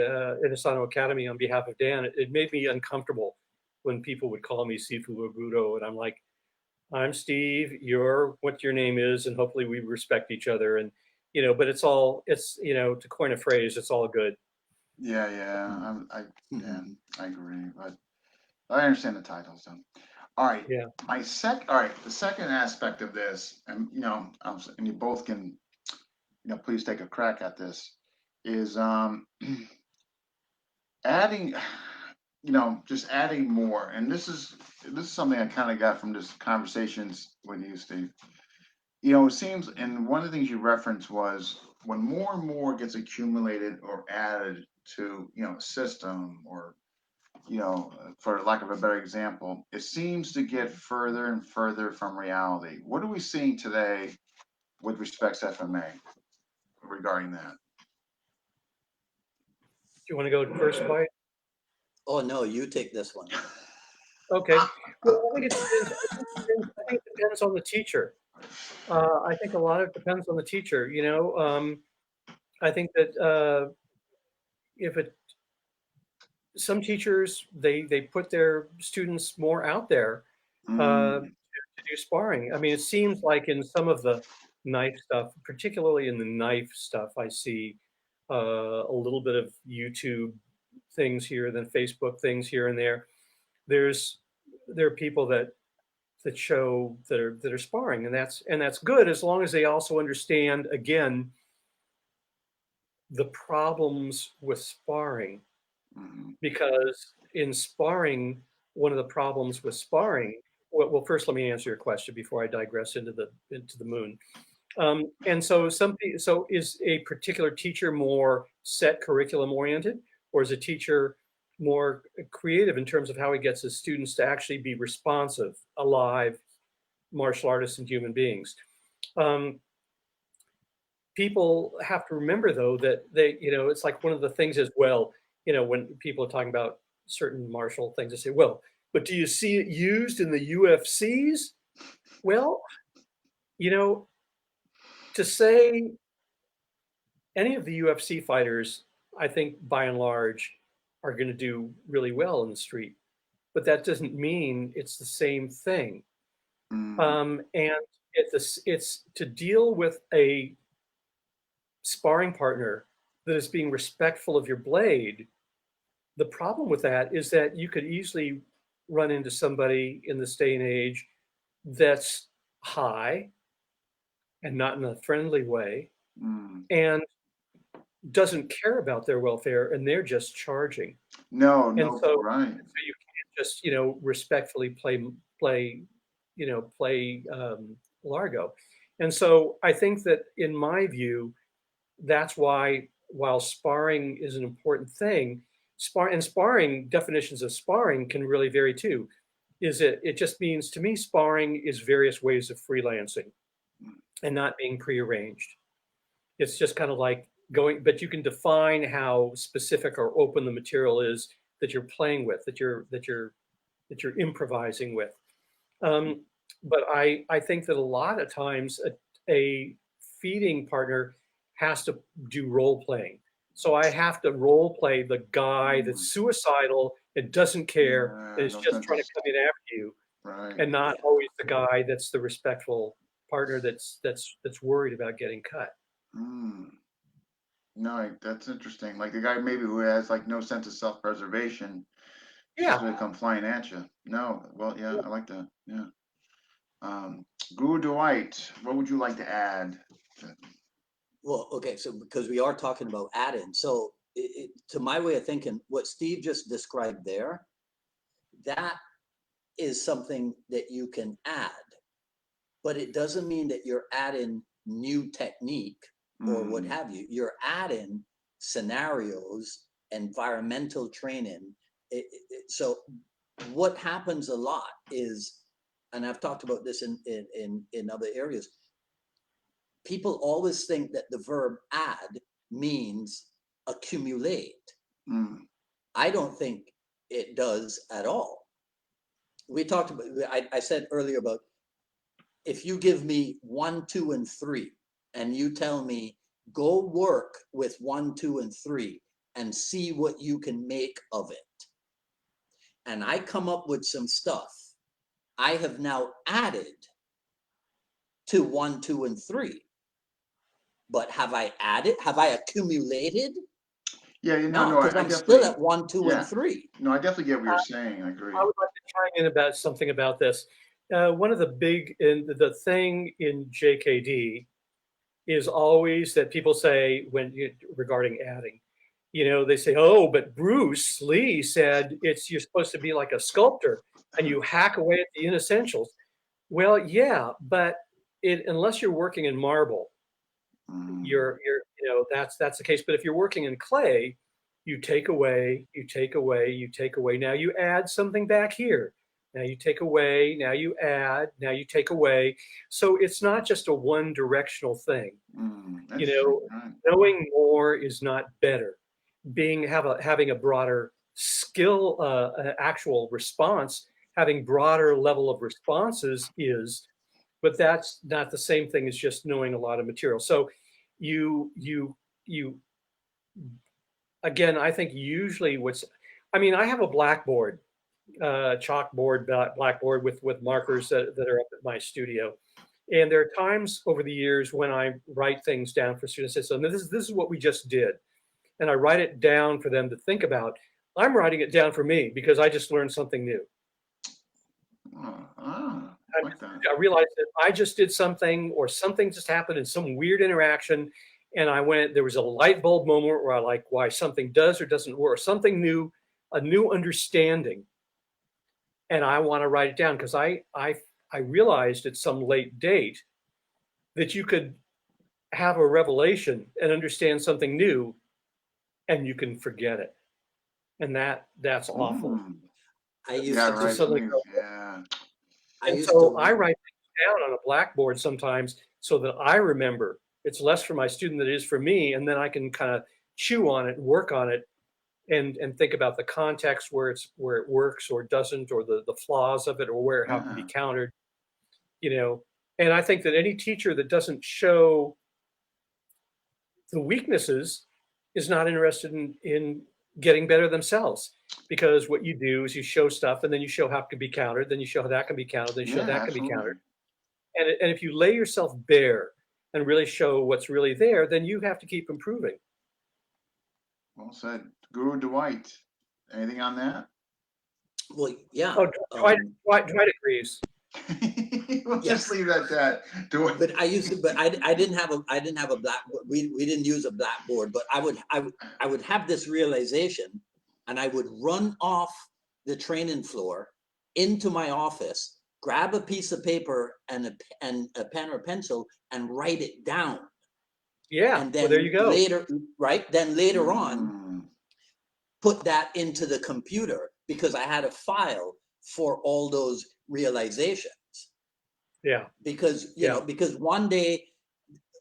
S3: Inasano Academy on behalf of Dan, it made me uncomfortable when people would call me Sifu or Guro, and I'm like, I'm Steve, you're what your name is, and hopefully we respect each other. And but it's to coin a phrase, it's all good.
S1: Yeah. I agree, but I understand the titles. So. All right.
S3: Yeah.
S1: The second aspect of this, and and you both can, please take a crack at this, is adding, just adding more. And this is something I kind of got from just conversations with you, Steve. It seems, and one of the things you referenced was when more and more gets accumulated or added to, a system, or for lack of a better example, it seems to get further and further from reality. What are we seeing today with respect to FMA regarding that?
S3: Do you want to go first, Dwight?
S2: Oh no, you take this one.
S3: Okay. Well, I think it depends on the teacher. I think a lot of it depends on the teacher. I think that some teachers they put their students more out there to do sparring. I mean, it seems like in some of the knife stuff, particularly in the knife stuff, I see a little bit of YouTube things here, then Facebook things here and there. There are people that show that are sparring, and that's good, as long as they also understand, again, the problems with sparring. Because in sparring, one of the problems with sparring, well, first let me answer your question before I digress into the moon. And so is a particular teacher more set curriculum oriented, or is a teacher more creative in terms of how he gets his students to actually be responsive, alive martial artists and human beings? People have to remember, though, that it's like one of the things is, well, when people are talking about certain martial things, they say, well, but do you see it used in the UFCs? Well, to say any of the UFC fighters, I think by and large, are going to do really well in the street, but that doesn't mean it's the same thing. And it's to deal with a sparring partner that is being respectful of your blade. The problem with that is that you could easily run into somebody in this day and age that's high, and not in a friendly way,
S1: Mm.
S3: and doesn't care about their welfare, and they're just charging.
S1: No,
S3: And
S1: no,
S3: so,
S1: right.
S3: so you can't just, respectfully play Largo. And so I think that in my view, that's why while sparring is an important thing, sparring definitions of sparring can really vary too. It just means to me sparring is various ways of freelancing and not being prearranged. It's just kind of like going, but you can define how specific or open the material is that you're playing with, that you're improvising with. But I think that a lot of times a feeding partner has to do role playing. So I have to role play the guy that's suicidal and doesn't care and
S1: Yeah,
S3: is
S1: no
S3: just
S1: sense
S3: trying
S1: of,
S3: to come in after you,
S1: right.
S3: and not
S2: Yeah.
S3: always the guy that's the respectful partner that's worried about getting cut.
S1: Mm. No, that's interesting. Like the guy maybe who has like no sense of self-preservation, just
S3: Yeah.
S1: gonna come flying at you. No, well, yeah, I like that. Yeah. Guru Dwight, what would you like to add?
S2: Well, okay, so because we are talking about add-in, so to my way of thinking, what Steve just described there, that is something that you can add, but it doesn't mean that you're adding new technique or what
S1: Mm.
S2: have you. You're adding scenarios, environmental training. So what happens a lot is, and I've talked about this in other areas, people always think that the verb add means accumulate.
S1: Mm.
S2: I don't think it does at all. We talked about, I said earlier about if you give me 1, 2, and 3, and you tell me, go work with 1, 2, and 3 and see what you can make of it. And I come up with some stuff I have now added to 1, 2, and 3. But have I added? Have I accumulated?
S1: Yeah,
S2: No,
S1: no,
S2: because
S1: I
S2: I'm still
S1: definitely,
S2: at 1, 2, and
S1: yeah,
S2: 3.
S1: no, I definitely get what
S3: Uh,
S1: you're saying. I
S3: I
S1: agree.
S3: would like to chime in about something about this. One of the big, in the thing in JKD is always that people say regarding adding, they say, oh, but Bruce Lee said you're supposed to be like a sculptor and you hack away at the inessentials. Well, yeah, but unless you're working in marble,
S1: Mm.
S3: that's the case. But if you're working in clay, you take away, you take away, you take away. Now you add something back here. Now you take away, now you add, now you take away. So it's not just a one directional thing.
S1: Mm.
S3: You
S1: That's true.
S3: know,
S1: Right.
S3: knowing more is not better. Having a broader skill, actual response, having broader level of responses is, but that's not the same thing as just knowing a lot of material. So you you you again, I think usually I have a blackboard, chalkboard, blackboard with markers that are up at my studio. And there are times over the years when I write things down for students. I say, so this is what we just did. And I write it down for them to think about. I'm writing it down for me because I just learned something new.
S1: I like that.
S3: I realized that I just did something or something just happened in some weird interaction. And there was a light bulb moment where I like why something does or doesn't work, something new, a new understanding. And I want to write it down because I realized at some late date that you could have a revelation and understand something new and you can forget it. And that's awful.
S1: Mm.
S2: I used
S1: Yeah,
S2: to
S3: To
S2: do
S1: right.
S2: that.
S3: suddenly
S1: Something's,
S3: go,
S1: yeah.
S2: I
S3: and
S2: used
S3: so
S2: to,
S3: I write things down on a blackboard sometimes so that I remember. It's less for my student than it is for me, and then I can kind of chew on it and work on it and think about the context where it works or doesn't, or the flaws of it, or how it can be
S1: Yeah.
S3: countered. You know, and I think that any teacher that doesn't show the weaknesses is not interested in getting better themselves, because what you do is you show stuff and then you show how it can be countered, then you show how that can be countered, then you show
S1: Yeah,
S3: that can be
S1: absolutely.
S3: countered. And if you lay yourself bare and really show what's really there, then you have to keep improving.
S1: Well said. Guru Dwight, anything on that?
S2: well, yeah.
S3: Oh, Dwight agrees.
S1: We'll just
S2: Yes.
S1: leave it at that.
S2: But I used to, but I didn't have a blackboard. We didn't use a blackboard, but I would have this realization, and I would run off the training floor into my office, grab a piece of paper and a pen or pencil, and write it down.
S3: Yeah.
S2: And then
S3: well, there you go.
S2: later, right? Then later on,
S1: Mm.
S2: put that into the computer because I had a file for all those realizations.
S3: Yeah.
S2: Because, you know, because one day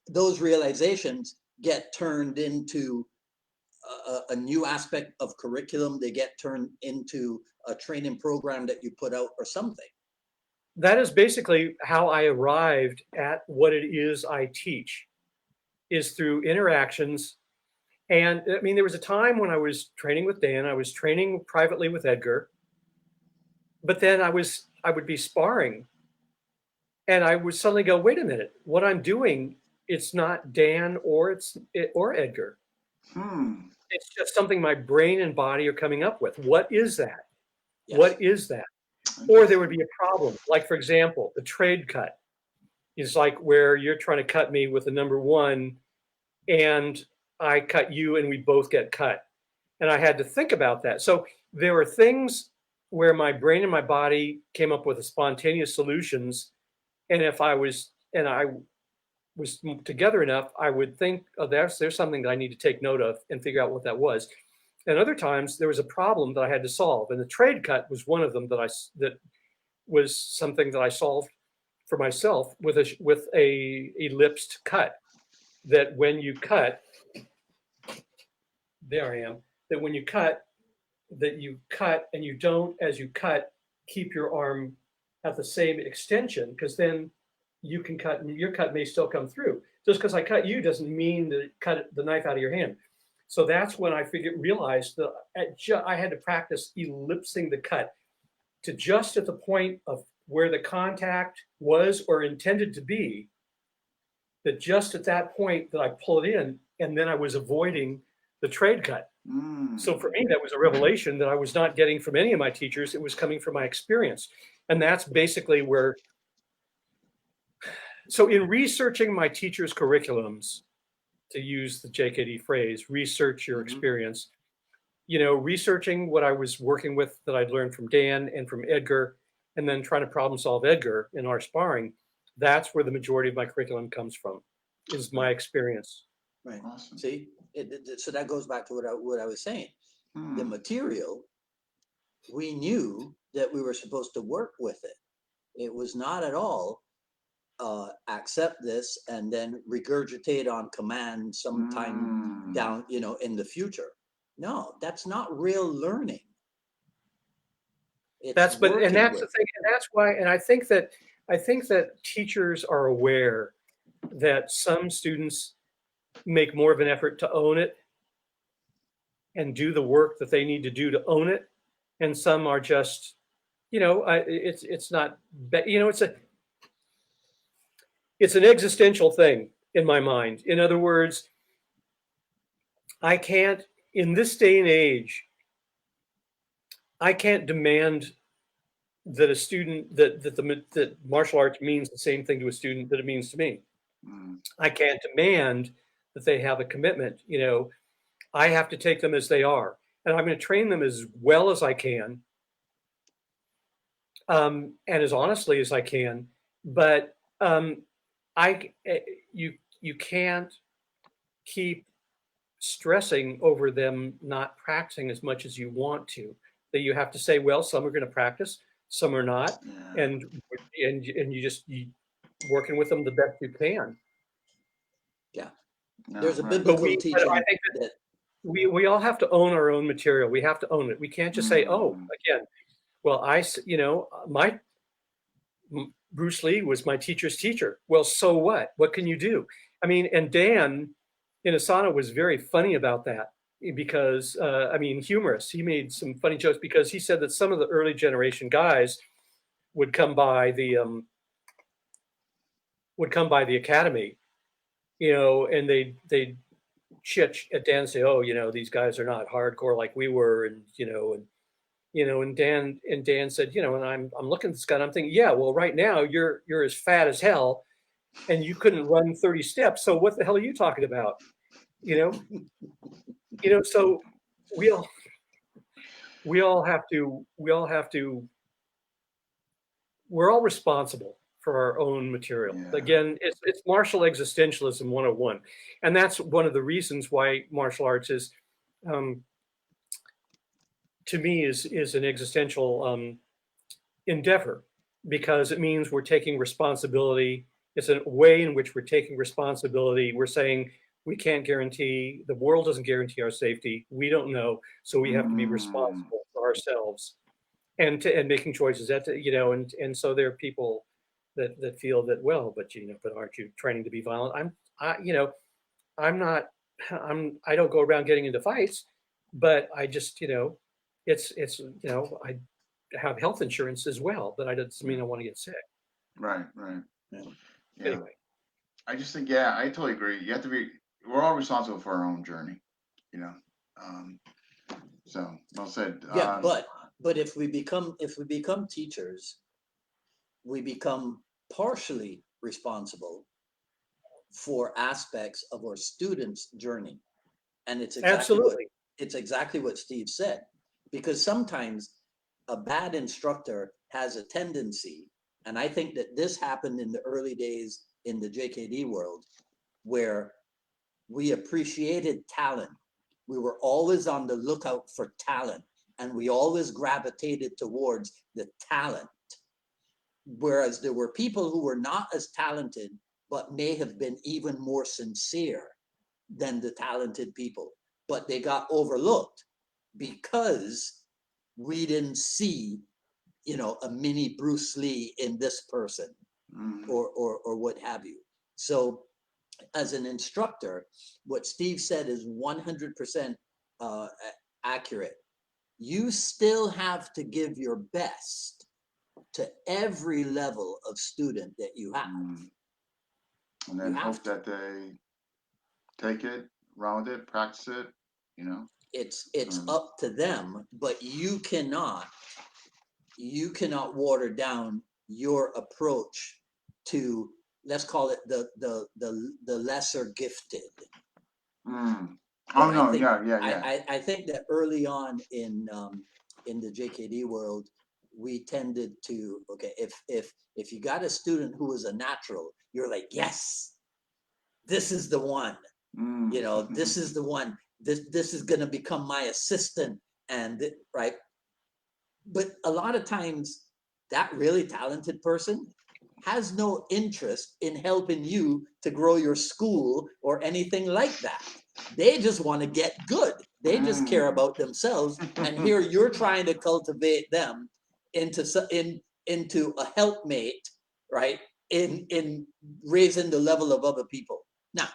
S2: those realizations get turned into a new aspect of curriculum. They get turned into a training program that you put out or something.
S3: That is basically how I arrived at what it is I teach, is through interactions. And I mean, there was a time when I was training with Dan, I was training privately with Edgar, but then I would be sparring and I would suddenly go, wait a minute, what I'm doing, it's not Dan or Edgar. It's just something my brain and body are coming up with. What is that?
S2: Yes.
S3: What is that? Or there would be a problem. Like, for example, the trade cut is like where you're trying to cut me with the number 1 and I cut you and we both get cut. And I had to think about that. So there were things where my brain and my body came up with spontaneous solutions. And if I was together enough, I would think, oh, there's something that I need to take note of and figure out what that was. And other times there was a problem that I had to solve. And the trade cut was one of them that was something that I solved for myself with a ellipsed cut. That when you cut, there I am, that when you cut, that you cut and you don't, as you cut, keep your arm at the same extension, because then you can cut and your cut may still come through. Just because I cut you doesn't mean to cut the knife out of your hand. So that's when I realized that I had to practice ellipsing the cut to just at the point of where the contact was or intended to be, that just at that point that I pull it in, and then I was avoiding the trade cut. So for me, that was a revelation that I was not getting from any of my teachers. It was coming from my experience. And that's basically where, so in researching my teachers' curriculums, to use the JKD phrase, research your experience, you know, researching what I was working with that I'd learned from Dan and from Edgar, and then trying to problem solve Edgar in our sparring, that's where the majority of my curriculum comes from, is my experience.
S2: Right.
S1: Awesome.
S2: See, so that goes back to what I was saying. The material, we knew that we were supposed to work with it. It was not at all accept this and then regurgitate on command sometime down, you know, in the future. No, that's not real learning.
S3: That's the thing, and that's why, and I think that teachers are aware that some students make more of an effort to own it and do the work that they need to do to own it, and some are just, you know, it's not, you know, it's an existential thing in my mind. In other words, I can't, in this day and age, I can't demand that a student, that martial arts means the same thing to a student that it means to me. I can't demand that they have a commitment. You know, I have to take them as they are, and I'm going to train them as well as I can, and as honestly as I can. But you can't keep stressing over them not practicing as much as you want to. That you have to say, well, some are going to practice, some are not, and you just working with them the best you can.
S2: Yeah, there's a biblical teaching. I think
S3: that we all have to own our own material. We have to own it. We can't just say, oh, again, well, you know, Bruce Lee was my teacher's teacher. Well, so what? What can you do? I mean, and Dan in Asana was very funny about that because, I mean, humorous. He made some funny jokes because he said that some of the early generation guys would come by the academy, you know, and they'd chit at Dan and say, oh, you know, these guys are not hardcore like we were, and and Dan said, and I'm looking at this guy and I'm thinking, yeah, well, right now you're as fat as hell and you couldn't run 30 steps. So what the hell are you talking about? So we all have to, we're all responsible for our own material.
S1: Yeah.
S3: Again, it's martial existentialism 101. And that's one of the reasons why martial arts is, to me, is an existential endeavor, because it means we're taking responsibility. It's a way in which we're taking responsibility. We're saying we can't guarantee, the world doesn't guarantee our safety. We don't know. So we have to be responsible for ourselves and making choices that, and so there are people that feel that, well, but aren't you training to be violent? I'm not, I don't go around getting into fights, but I just, I have health insurance as well, but that doesn't mean I want to get sick.
S1: Right.
S2: Yeah.
S3: Anyway.
S1: I just think, yeah, I totally agree. You have to be, we're all responsible for our own journey, so well said.
S2: Yeah, but if we become teachers, we become partially responsible for aspects of our students' journey. And it's exactly what Steve said, because sometimes a bad instructor has a tendency, and I think that this happened in the early days in the JKD world, where we appreciated talent. We were always on the lookout for talent, and we always gravitated towards the talent. Whereas there were people who were not as talented, but may have been even more sincere than the talented people, but they got overlooked because we didn't see, a mini Bruce Lee in this person, or what have you. So as an instructor, what Steve said is 100% accurate. You still have to give your best to every level of student that you have.
S1: And then hope that they take it, run with it, practice it,
S2: It's up to them, but you cannot water down your approach to, let's call it the lesser gifted.
S1: Oh no, yeah.
S2: I think that early on in the JKD world, we tended to, okay, if you got a student who was a natural, you're like, yes, this is the one. This is the one. This is going to become my assistant, and right. But a lot of times, that really talented person has no interest in helping you to grow your school or anything like that. They just want to get good. They just care about themselves. And here you're trying to cultivate them into a helpmate, right? In raising the level of other people. No.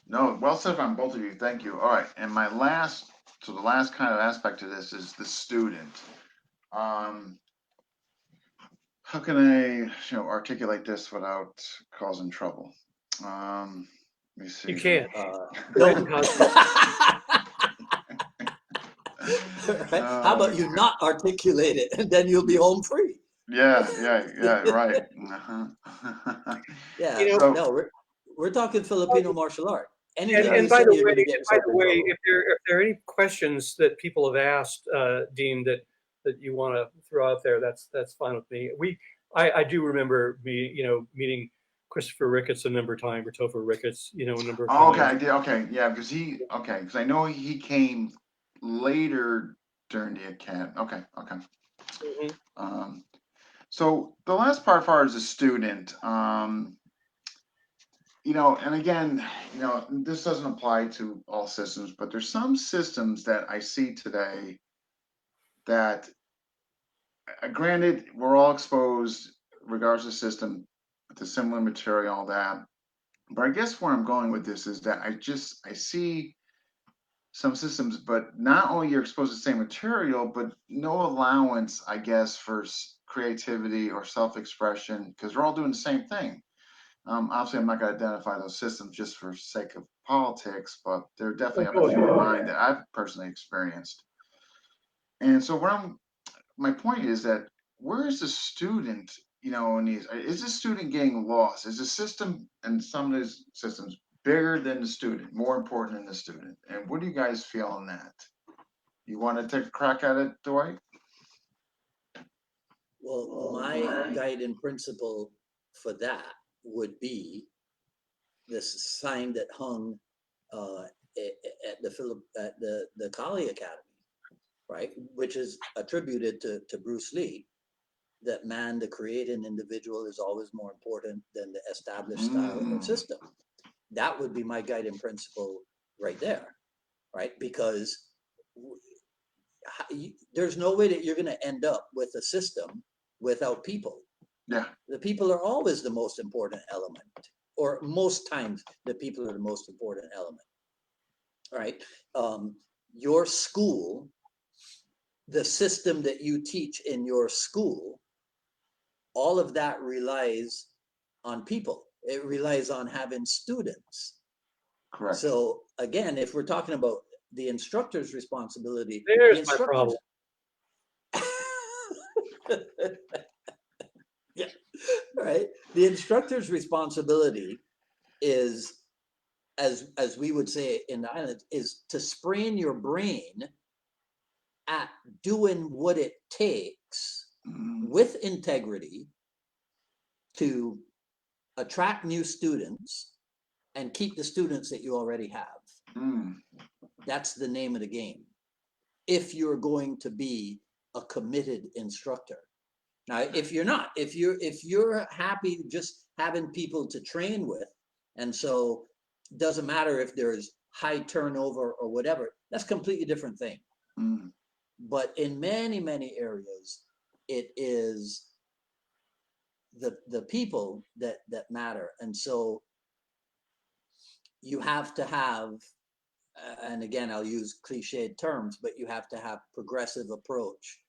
S1: No, well said on both of you. Thank you. All right, and the last kind of aspect of this is the student. How can I, articulate this without causing trouble? Let me see.
S3: You can't.
S2: How about you not articulate it, and then you'll be home free?
S1: Yeah, right.
S2: Yeah, no, we're talking Filipino martial art.
S3: And by the way, if there are any questions that people have asked, Dean, that you want to throw out there, that's fine with me. I do remember meeting Christopher Ricketts a number of times, or Topher Ricketts, a number of times.
S1: Okay, I did. Okay, yeah, because I know he came later during the academy. Okay. So the last part, as far as a student, and again, this doesn't apply to all systems, but there's some systems that I see today that, granted, we're all exposed, regardless of system, to similar material, all that. But I guess where I'm going with this is that I see some systems, but not only you're exposed to the same material, but no allowance, I guess, for creativity or self-expression, because we're all doing the same thing. Obviously, I'm not going to identify those systems just for sake of politics, but there definitely
S3: Oh,
S1: have a few in mind that I've personally experienced. And so my point is that where is the student, in these, is the student getting lost? Is the system and some of these systems bigger than the student, more important than the student? And what do you guys feel on that? You want to take a crack at it, Dwight?
S2: Well, my guiding principle for that would be this sign that hung at the Kali Academy, right? Which is attributed to Bruce Lee, that man, the creating individual, is always more important than the established style or system. That would be my guiding principle right there, right? Because there's no way that you're going to end up with a system without people.
S1: Yeah.
S2: The people are always the most important element, or most times the people are the most important element, right? Your school, the system that you teach in your school, all of that relies on people. It relies on having students.
S1: Correct.
S2: So again, if we're talking about the instructor's responsibility,
S3: there's
S2: the
S3: my
S2: instructor's
S3: problem.
S2: yeah, right. The instructor's responsibility is, as we would say in the islands, is to sprain your brain at doing what it takes with integrity to attract new students and keep the students that you already have. That's the name of the game. If you're going to be a committed instructor. Now, if you're not, if you're happy just having people to train with, and so it doesn't matter if there's high turnover or whatever, that's a completely different thing. But in many, many areas, it is the people that matter. And so you have to have, and again, I'll use cliched terms, but you have to have progressive approach,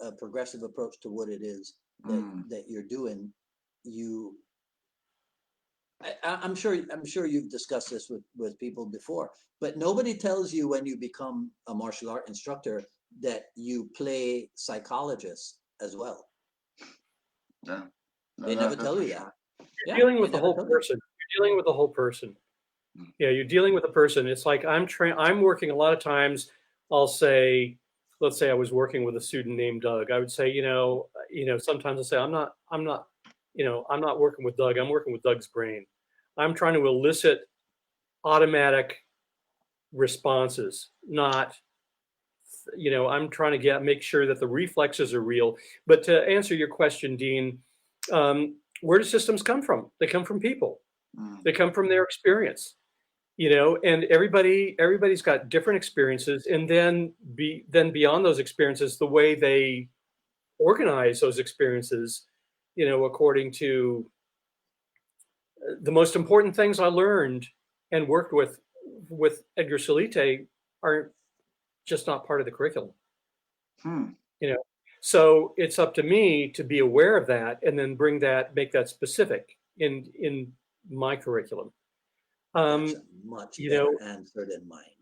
S2: a progressive approach to what it is that you're doing. I'm sure you've discussed this with people before, but nobody tells you when you become a martial art instructor that you play psychologist as well.
S1: Yeah. No,
S2: They never tell you that.
S3: You're dealing with the whole person. You're dealing with the whole person. Yeah, you're dealing with a person. It's like I'm working a lot of times. I'll say, let's say I was working with a student named Doug. I would say, sometimes I'll say, I'm not working with Doug. I'm working with Doug's brain. I'm trying to elicit automatic responses, not, I'm trying to make sure that the reflexes are real. But to answer your question, Dean, where do systems come from? They come from people. They come from their experience. And everybody's got different experiences, and then beyond those experiences, the way they organize those experiences, according to the most important things I learned and worked with Edgar Salite are just not part of the curriculum. So it's up to me to be aware of that and then make that specific in my curriculum.
S2: That's a much better answer than mine.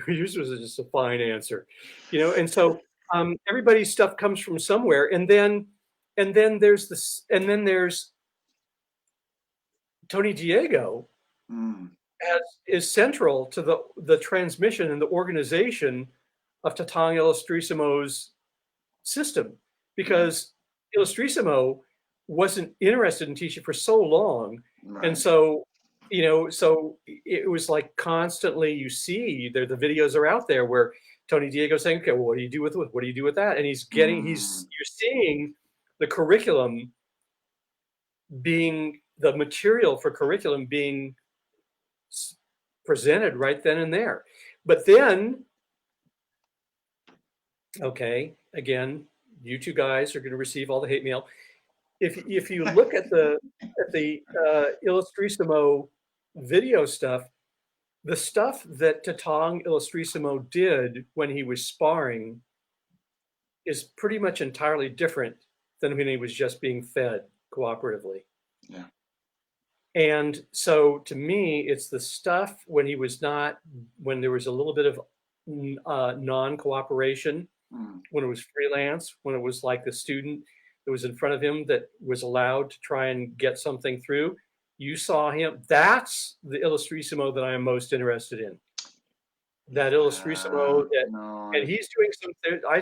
S3: Yours was just a fine answer, and so everybody's stuff comes from somewhere, and then there's Tony Diego is central to the transmission and the organization of Tatang Illustrissimo's system, because Illustrissimo wasn't interested in teaching for so long. Right. And so, so it was like constantly you see the videos are out there where Tony Diego saying, okay, well, what do you do with that? And you're seeing the curriculum the material for curriculum being presented right then and there. But then, okay, again, you two guys are going to receive all the hate mail. If you look at the Illustrissimo video stuff, the stuff that Tatang Illustrissimo did when he was sparring is pretty much entirely different than when he was just being fed cooperatively.
S1: Yeah.
S3: And so to me, it's the stuff when he was not, when there was a little bit of non-cooperation, when it was freelance, when it was like the student that was in front of him that was allowed to try and get something through. You saw him. That's the Illustrissimo that I am most interested in. That Illustrissimo that,
S1: No,
S3: and he's doing some. I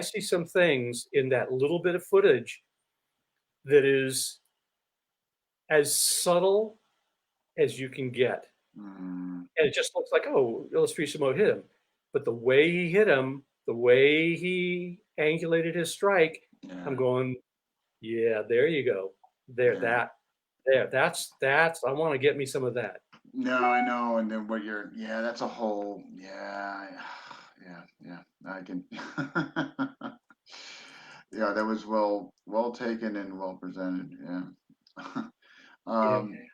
S3: see some things in that little bit of footage that is as subtle as you can get, and it just looks like, oh, Illustrissimo hit him, but the way he hit him, the way he angulated his strike, I'm going, yeah, there you go, there, that's I want to get me some of that.
S1: No, I know, and then what you're, that's a whole, I can, that was well taken and well presented,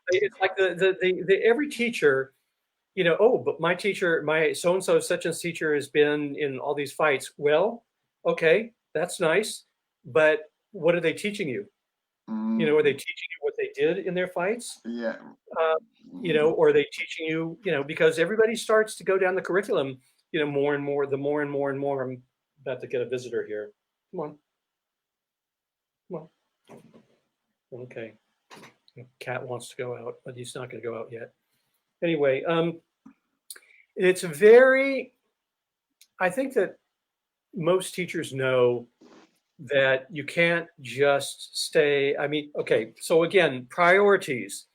S3: It's like the every teacher, oh, but my teacher, my so-and-so such and teacher has been in all these fights. Well, okay, that's nice, but what are they teaching you? Are they teaching you what they did in their fights?
S1: Yeah.
S3: Or are they teaching you, because everybody starts to go down the curriculum, more and more, the more and more and more. I'm about to get a visitor here. Come on. Okay. Cat wants to go out, but he's not going to go out yet. Anyway, it's I think that most teachers know that you can't just stay. I mean, okay, so again, priorities.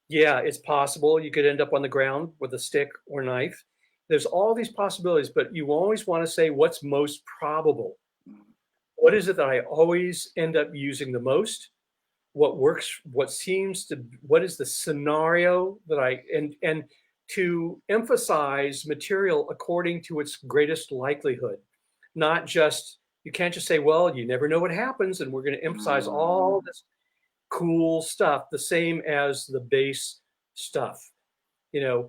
S3: Yeah, it's possible you could end up on the ground with a stick or knife. There's all these possibilities, but you always want to say what's most probable. What is it that I always end up using the most? What works, what is the scenario that and to emphasize material according to its greatest likelihood, not just, you can't just say, well, you never know what happens, and we're going to emphasize all this cool stuff, the same as the base stuff. I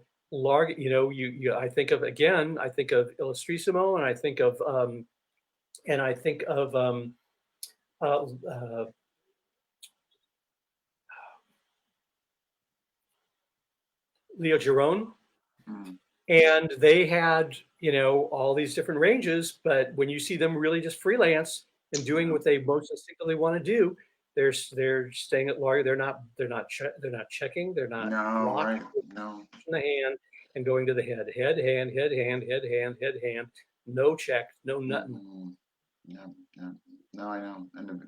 S3: think of Illustrissimo, and I think of Leo Girone, and they had, all these different ranges, but when you see them really just freelance and doing what they most instinctively want to do, they're staying at large. They're not checking. They're not blocking the hand and going to the head, hand, head, hand, head, hand, head, hand. No check, no nothing.
S1: Yeah. No, I know, and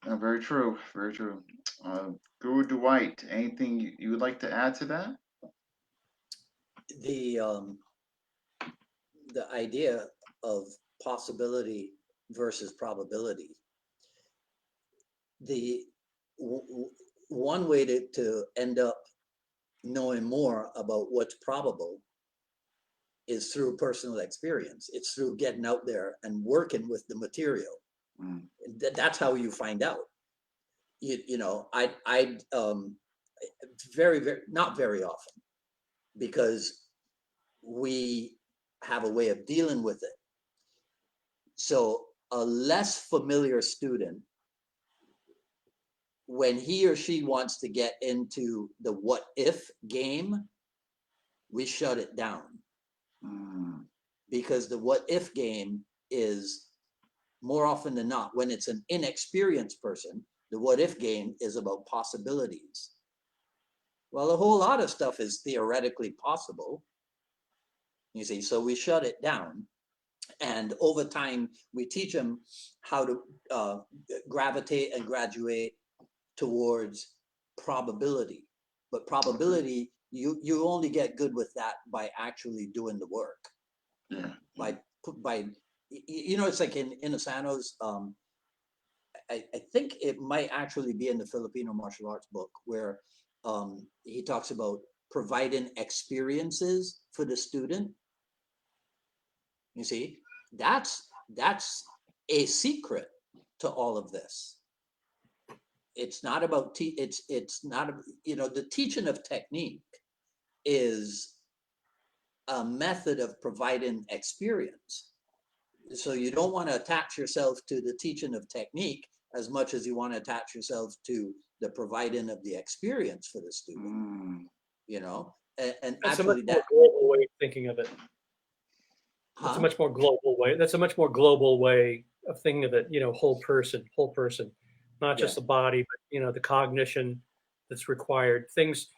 S1: no, very true, very true. Guru Dwight, anything you would like to add to that?
S2: The idea of possibility versus probability. One way to end up knowing more about what's probable is through personal experience. It's through getting out there and working with the material. That's how you find out. I very not very often, because we have a way of dealing with it. So a less familiar student, when he or she wants to get into the what if game, we shut it down. Because the what if game is, more often than not, when it's an inexperienced person, the what if game is about possibilities. Well, a whole lot of stuff is theoretically possible, you see, so we shut it down. And over time, we teach them how to gravitate and graduate towards probability. But probability, you only get good with that by actually doing the work. By it's like in Asano's, I think it might actually be in the Filipino martial arts book, where he talks about providing experiences for the student. You see, that's a secret to all of this. It's not about it's not, the teaching of technique is a method of providing experience. So you don't want to attach yourself to the teaching of technique as much as you want to attach yourself to the providing of the experience for the student. You know, and
S3: That's
S2: actually
S3: a much more
S2: that.
S3: global way of thinking of it. That's a
S2: Huh?
S3: much more global way. That's a much more global way of thinking of it. You know, whole person, not just the body, but you know, the cognition that's required. Things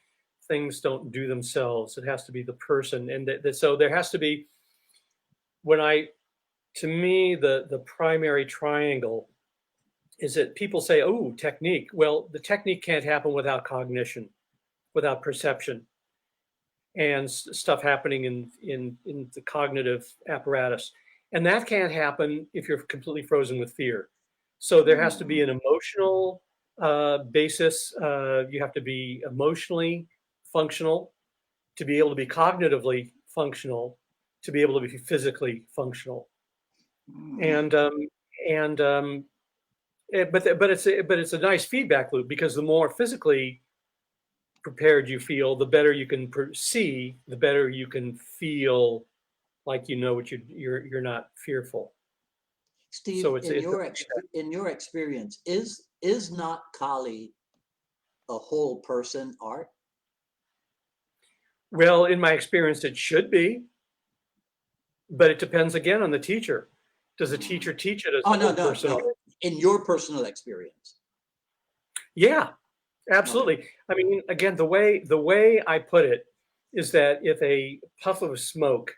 S3: don't do themselves. It has to be the person, and so there has to be. To me, the primary triangle is that people say, "Oh, technique." Well, the technique can't happen without cognition, without perception, and stuff happening in the cognitive apparatus. And that can't happen if you're completely frozen with fear. So there has to be an emotional basis. You have to be emotionally functional to be able to be cognitively functional, to be able to be physically functional. And and but it's a nice feedback loop, because the more physically prepared you feel, the better you can see, the better you can feel like you know what you're not fearful.
S2: Steve,
S3: So
S2: in your experience, is not Kali a whole person art?
S3: well, in my experience, it should be, but it depends again on the teacher. Does the teacher teach it as
S2: Oh
S3: a whole person?
S2: no. In your personal experience.
S3: Yeah, absolutely.
S2: Okay.
S3: I mean, again, the way I put it is that if a puff of smoke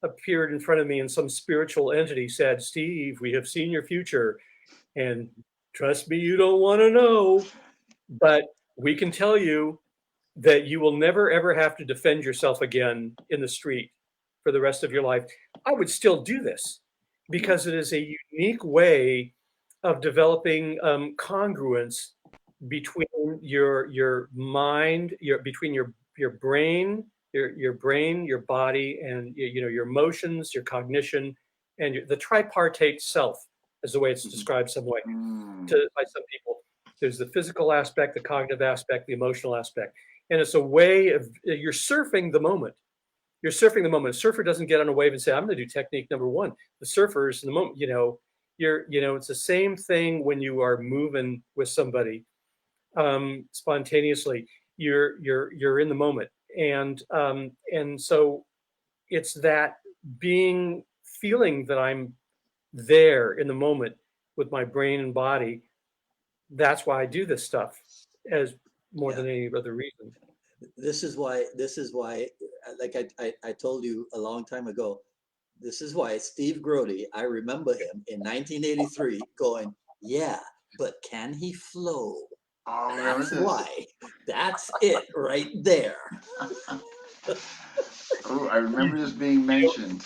S3: appeared in front of me and some spiritual entity said, "Steve, we have seen your future, and trust me, you don't want to know, but we can tell you that you will never ever have to defend yourself again in the street for the rest of your life," I would still do this, because it is a unique way of developing congruence between your mind, between your brain, your body, and you know, your emotions, your cognition, and the tripartite self, is the way it's described some way by some people. There's the physical aspect, the cognitive aspect, the emotional aspect, and it's a way of you're surfing the moment. You're surfing the moment. A surfer doesn't get on a wave and say, "I'm going to do technique number one." The surfer is in the moment. It's the same thing when you are moving with somebody spontaneously. You're in the moment, and so it's that feeling that I'm there in the moment with my brain and body. That's why I do this stuff, as more than any other reason.
S2: This is why, like I told you a long time ago, this is why Steve Grody, I remember him in 1983 going, "Yeah, but can he flow?"
S1: Oh,
S2: That's why. That's it right there.
S1: Oh, I remember this being mentioned.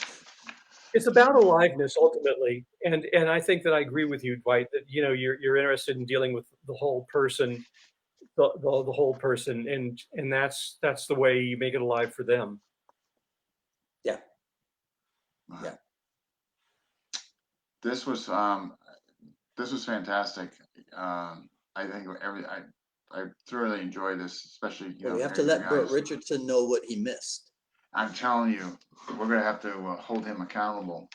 S3: It's about aliveness ultimately, and I think that I agree with you, Dwight, that you're interested in dealing with the whole person, the whole person, and that's the way you make it alive for them.
S2: Yeah. Yeah.
S1: This was fantastic. I think I thoroughly enjoyed this, especially
S2: Well, we have to let Burt Richardson know what he missed.
S1: I'm telling you, we're gonna have to hold him accountable.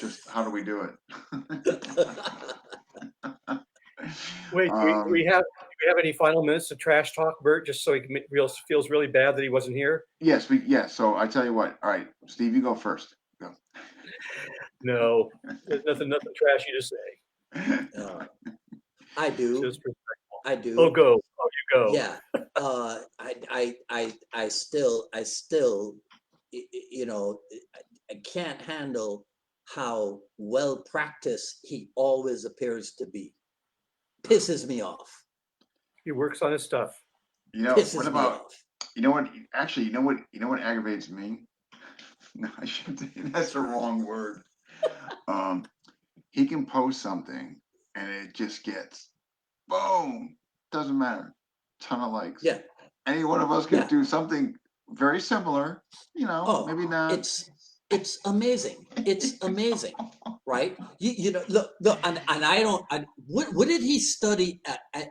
S1: Just how do we do it?
S3: Wait, do we have any final minutes of trash talk, Bert? Just so he feels really bad that he wasn't here.
S1: Yes, So I tell you what. All right, Steve, you go first. Go.
S3: No, there's nothing trashy to say.
S2: I do.
S3: Just respectful.
S2: I do.
S3: Oh, go. Oh, you go.
S2: Yeah. I still, I can't handle how well practiced he always appears to be. Pisses me off.
S3: He works on his stuff.
S1: What about, actually, you know what aggravates me? No, I shouldn't. That's the wrong word. He can post something and it just gets boom. Doesn't matter. Ton of likes.
S2: Yeah.
S1: Any one of us could do something very similar. Maybe not.
S2: It's amazing. It's amazing, right? Look, and I don't. What did he study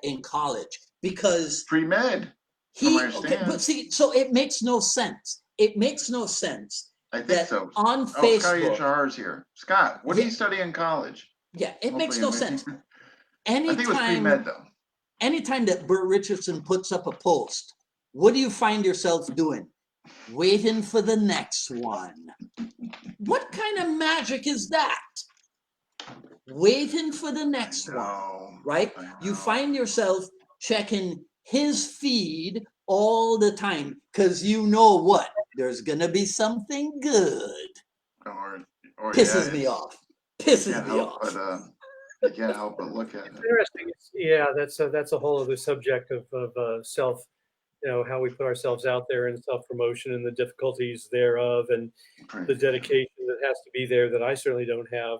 S2: in college? Because
S1: pre-med.
S2: But see, so it makes no sense. It makes no sense
S1: I think
S2: that
S1: so.
S2: on
S1: Oh, Scott
S2: Facebook.
S1: HR is here. Scott, what do you
S2: Yeah,
S1: study in college?
S2: yeah, it makes
S1: Hopefully
S2: no
S1: you
S2: sense.
S1: I think it was pre-med though.
S2: Anytime that Bert Richardson puts up a post, what do you find yourself doing? Waiting for the next one. What kind of magic is that? Waiting for the next one, right? You find yourself checking his feed all the time because you know what? There's gonna be something good.
S1: Or
S2: Pisses
S1: yeah,
S2: me
S1: it's
S2: off. Pisses
S1: can't
S2: me
S1: help
S2: off.
S1: but you can't help but look at
S3: It's
S1: it.
S3: interesting. Yeah, that's a whole other subject of self, how we put ourselves out there and self-promotion and the difficulties thereof and the dedication that has to be there that I certainly don't have.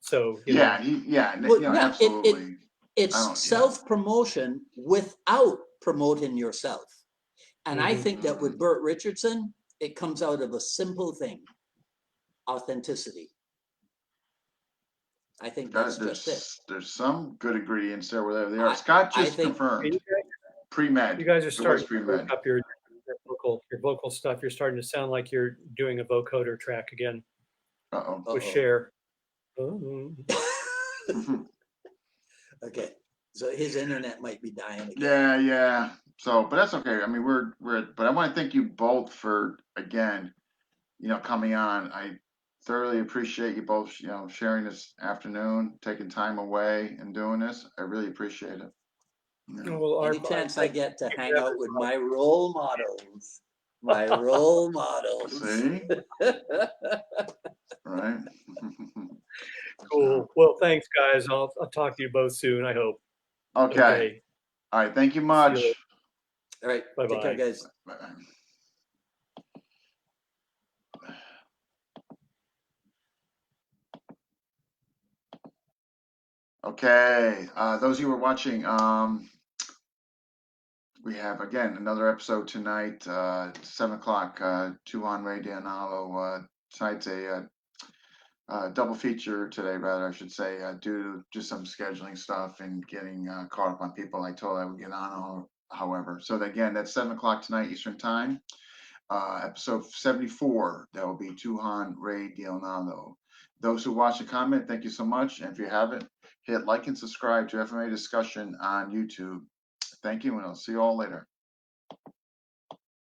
S3: So,
S1: Yeah,
S2: Well, yeah,
S1: absolutely.
S2: it's self-promotion without promoting yourself. And I think that with Bert Richardson, it comes out of a simple thing: authenticity. I think that's just it.
S1: There's some good ingredients there, whatever they are. Scott just confirmed pre-med.
S3: You guys are
S1: It was
S3: starting to
S1: pre-med.
S3: work up your vocal stuff. You're starting to sound like you're doing a vocoder track again with Cher. Oh.
S2: Okay, so his internet might be dying again.
S1: Yeah. So, but that's okay. I mean, but I want to thank you both for, again, coming on. I thoroughly appreciate you both, sharing this afternoon, taking time away and doing this. I really appreciate it.
S3: Well,
S2: Any chance I get to hang out with my role models, my role models.
S1: See? Right.
S3: Cool. Well, thanks, guys. I'll talk to you both soon, I hope.
S1: Okay. All right. Thank you much.
S2: All right.
S3: Bye-bye.
S2: Take care, guys.
S1: Bye. Okay. Those of you who are watching, we have again another episode tonight, 7 o'clock. Tuhan Ray Dianalo. Tonight's a double feature today, rather, I should say, due to just some scheduling stuff and getting caught up on people I told I would get on. However, so again, that's 7 o'clock tonight Eastern Time. Episode 74. That will be Tuhan Ray Dianalo. Those who watch and comment, thank you so much. And if you haven't, hit like and subscribe to FMA Discussion on YouTube. Thank you, and I'll see you all later.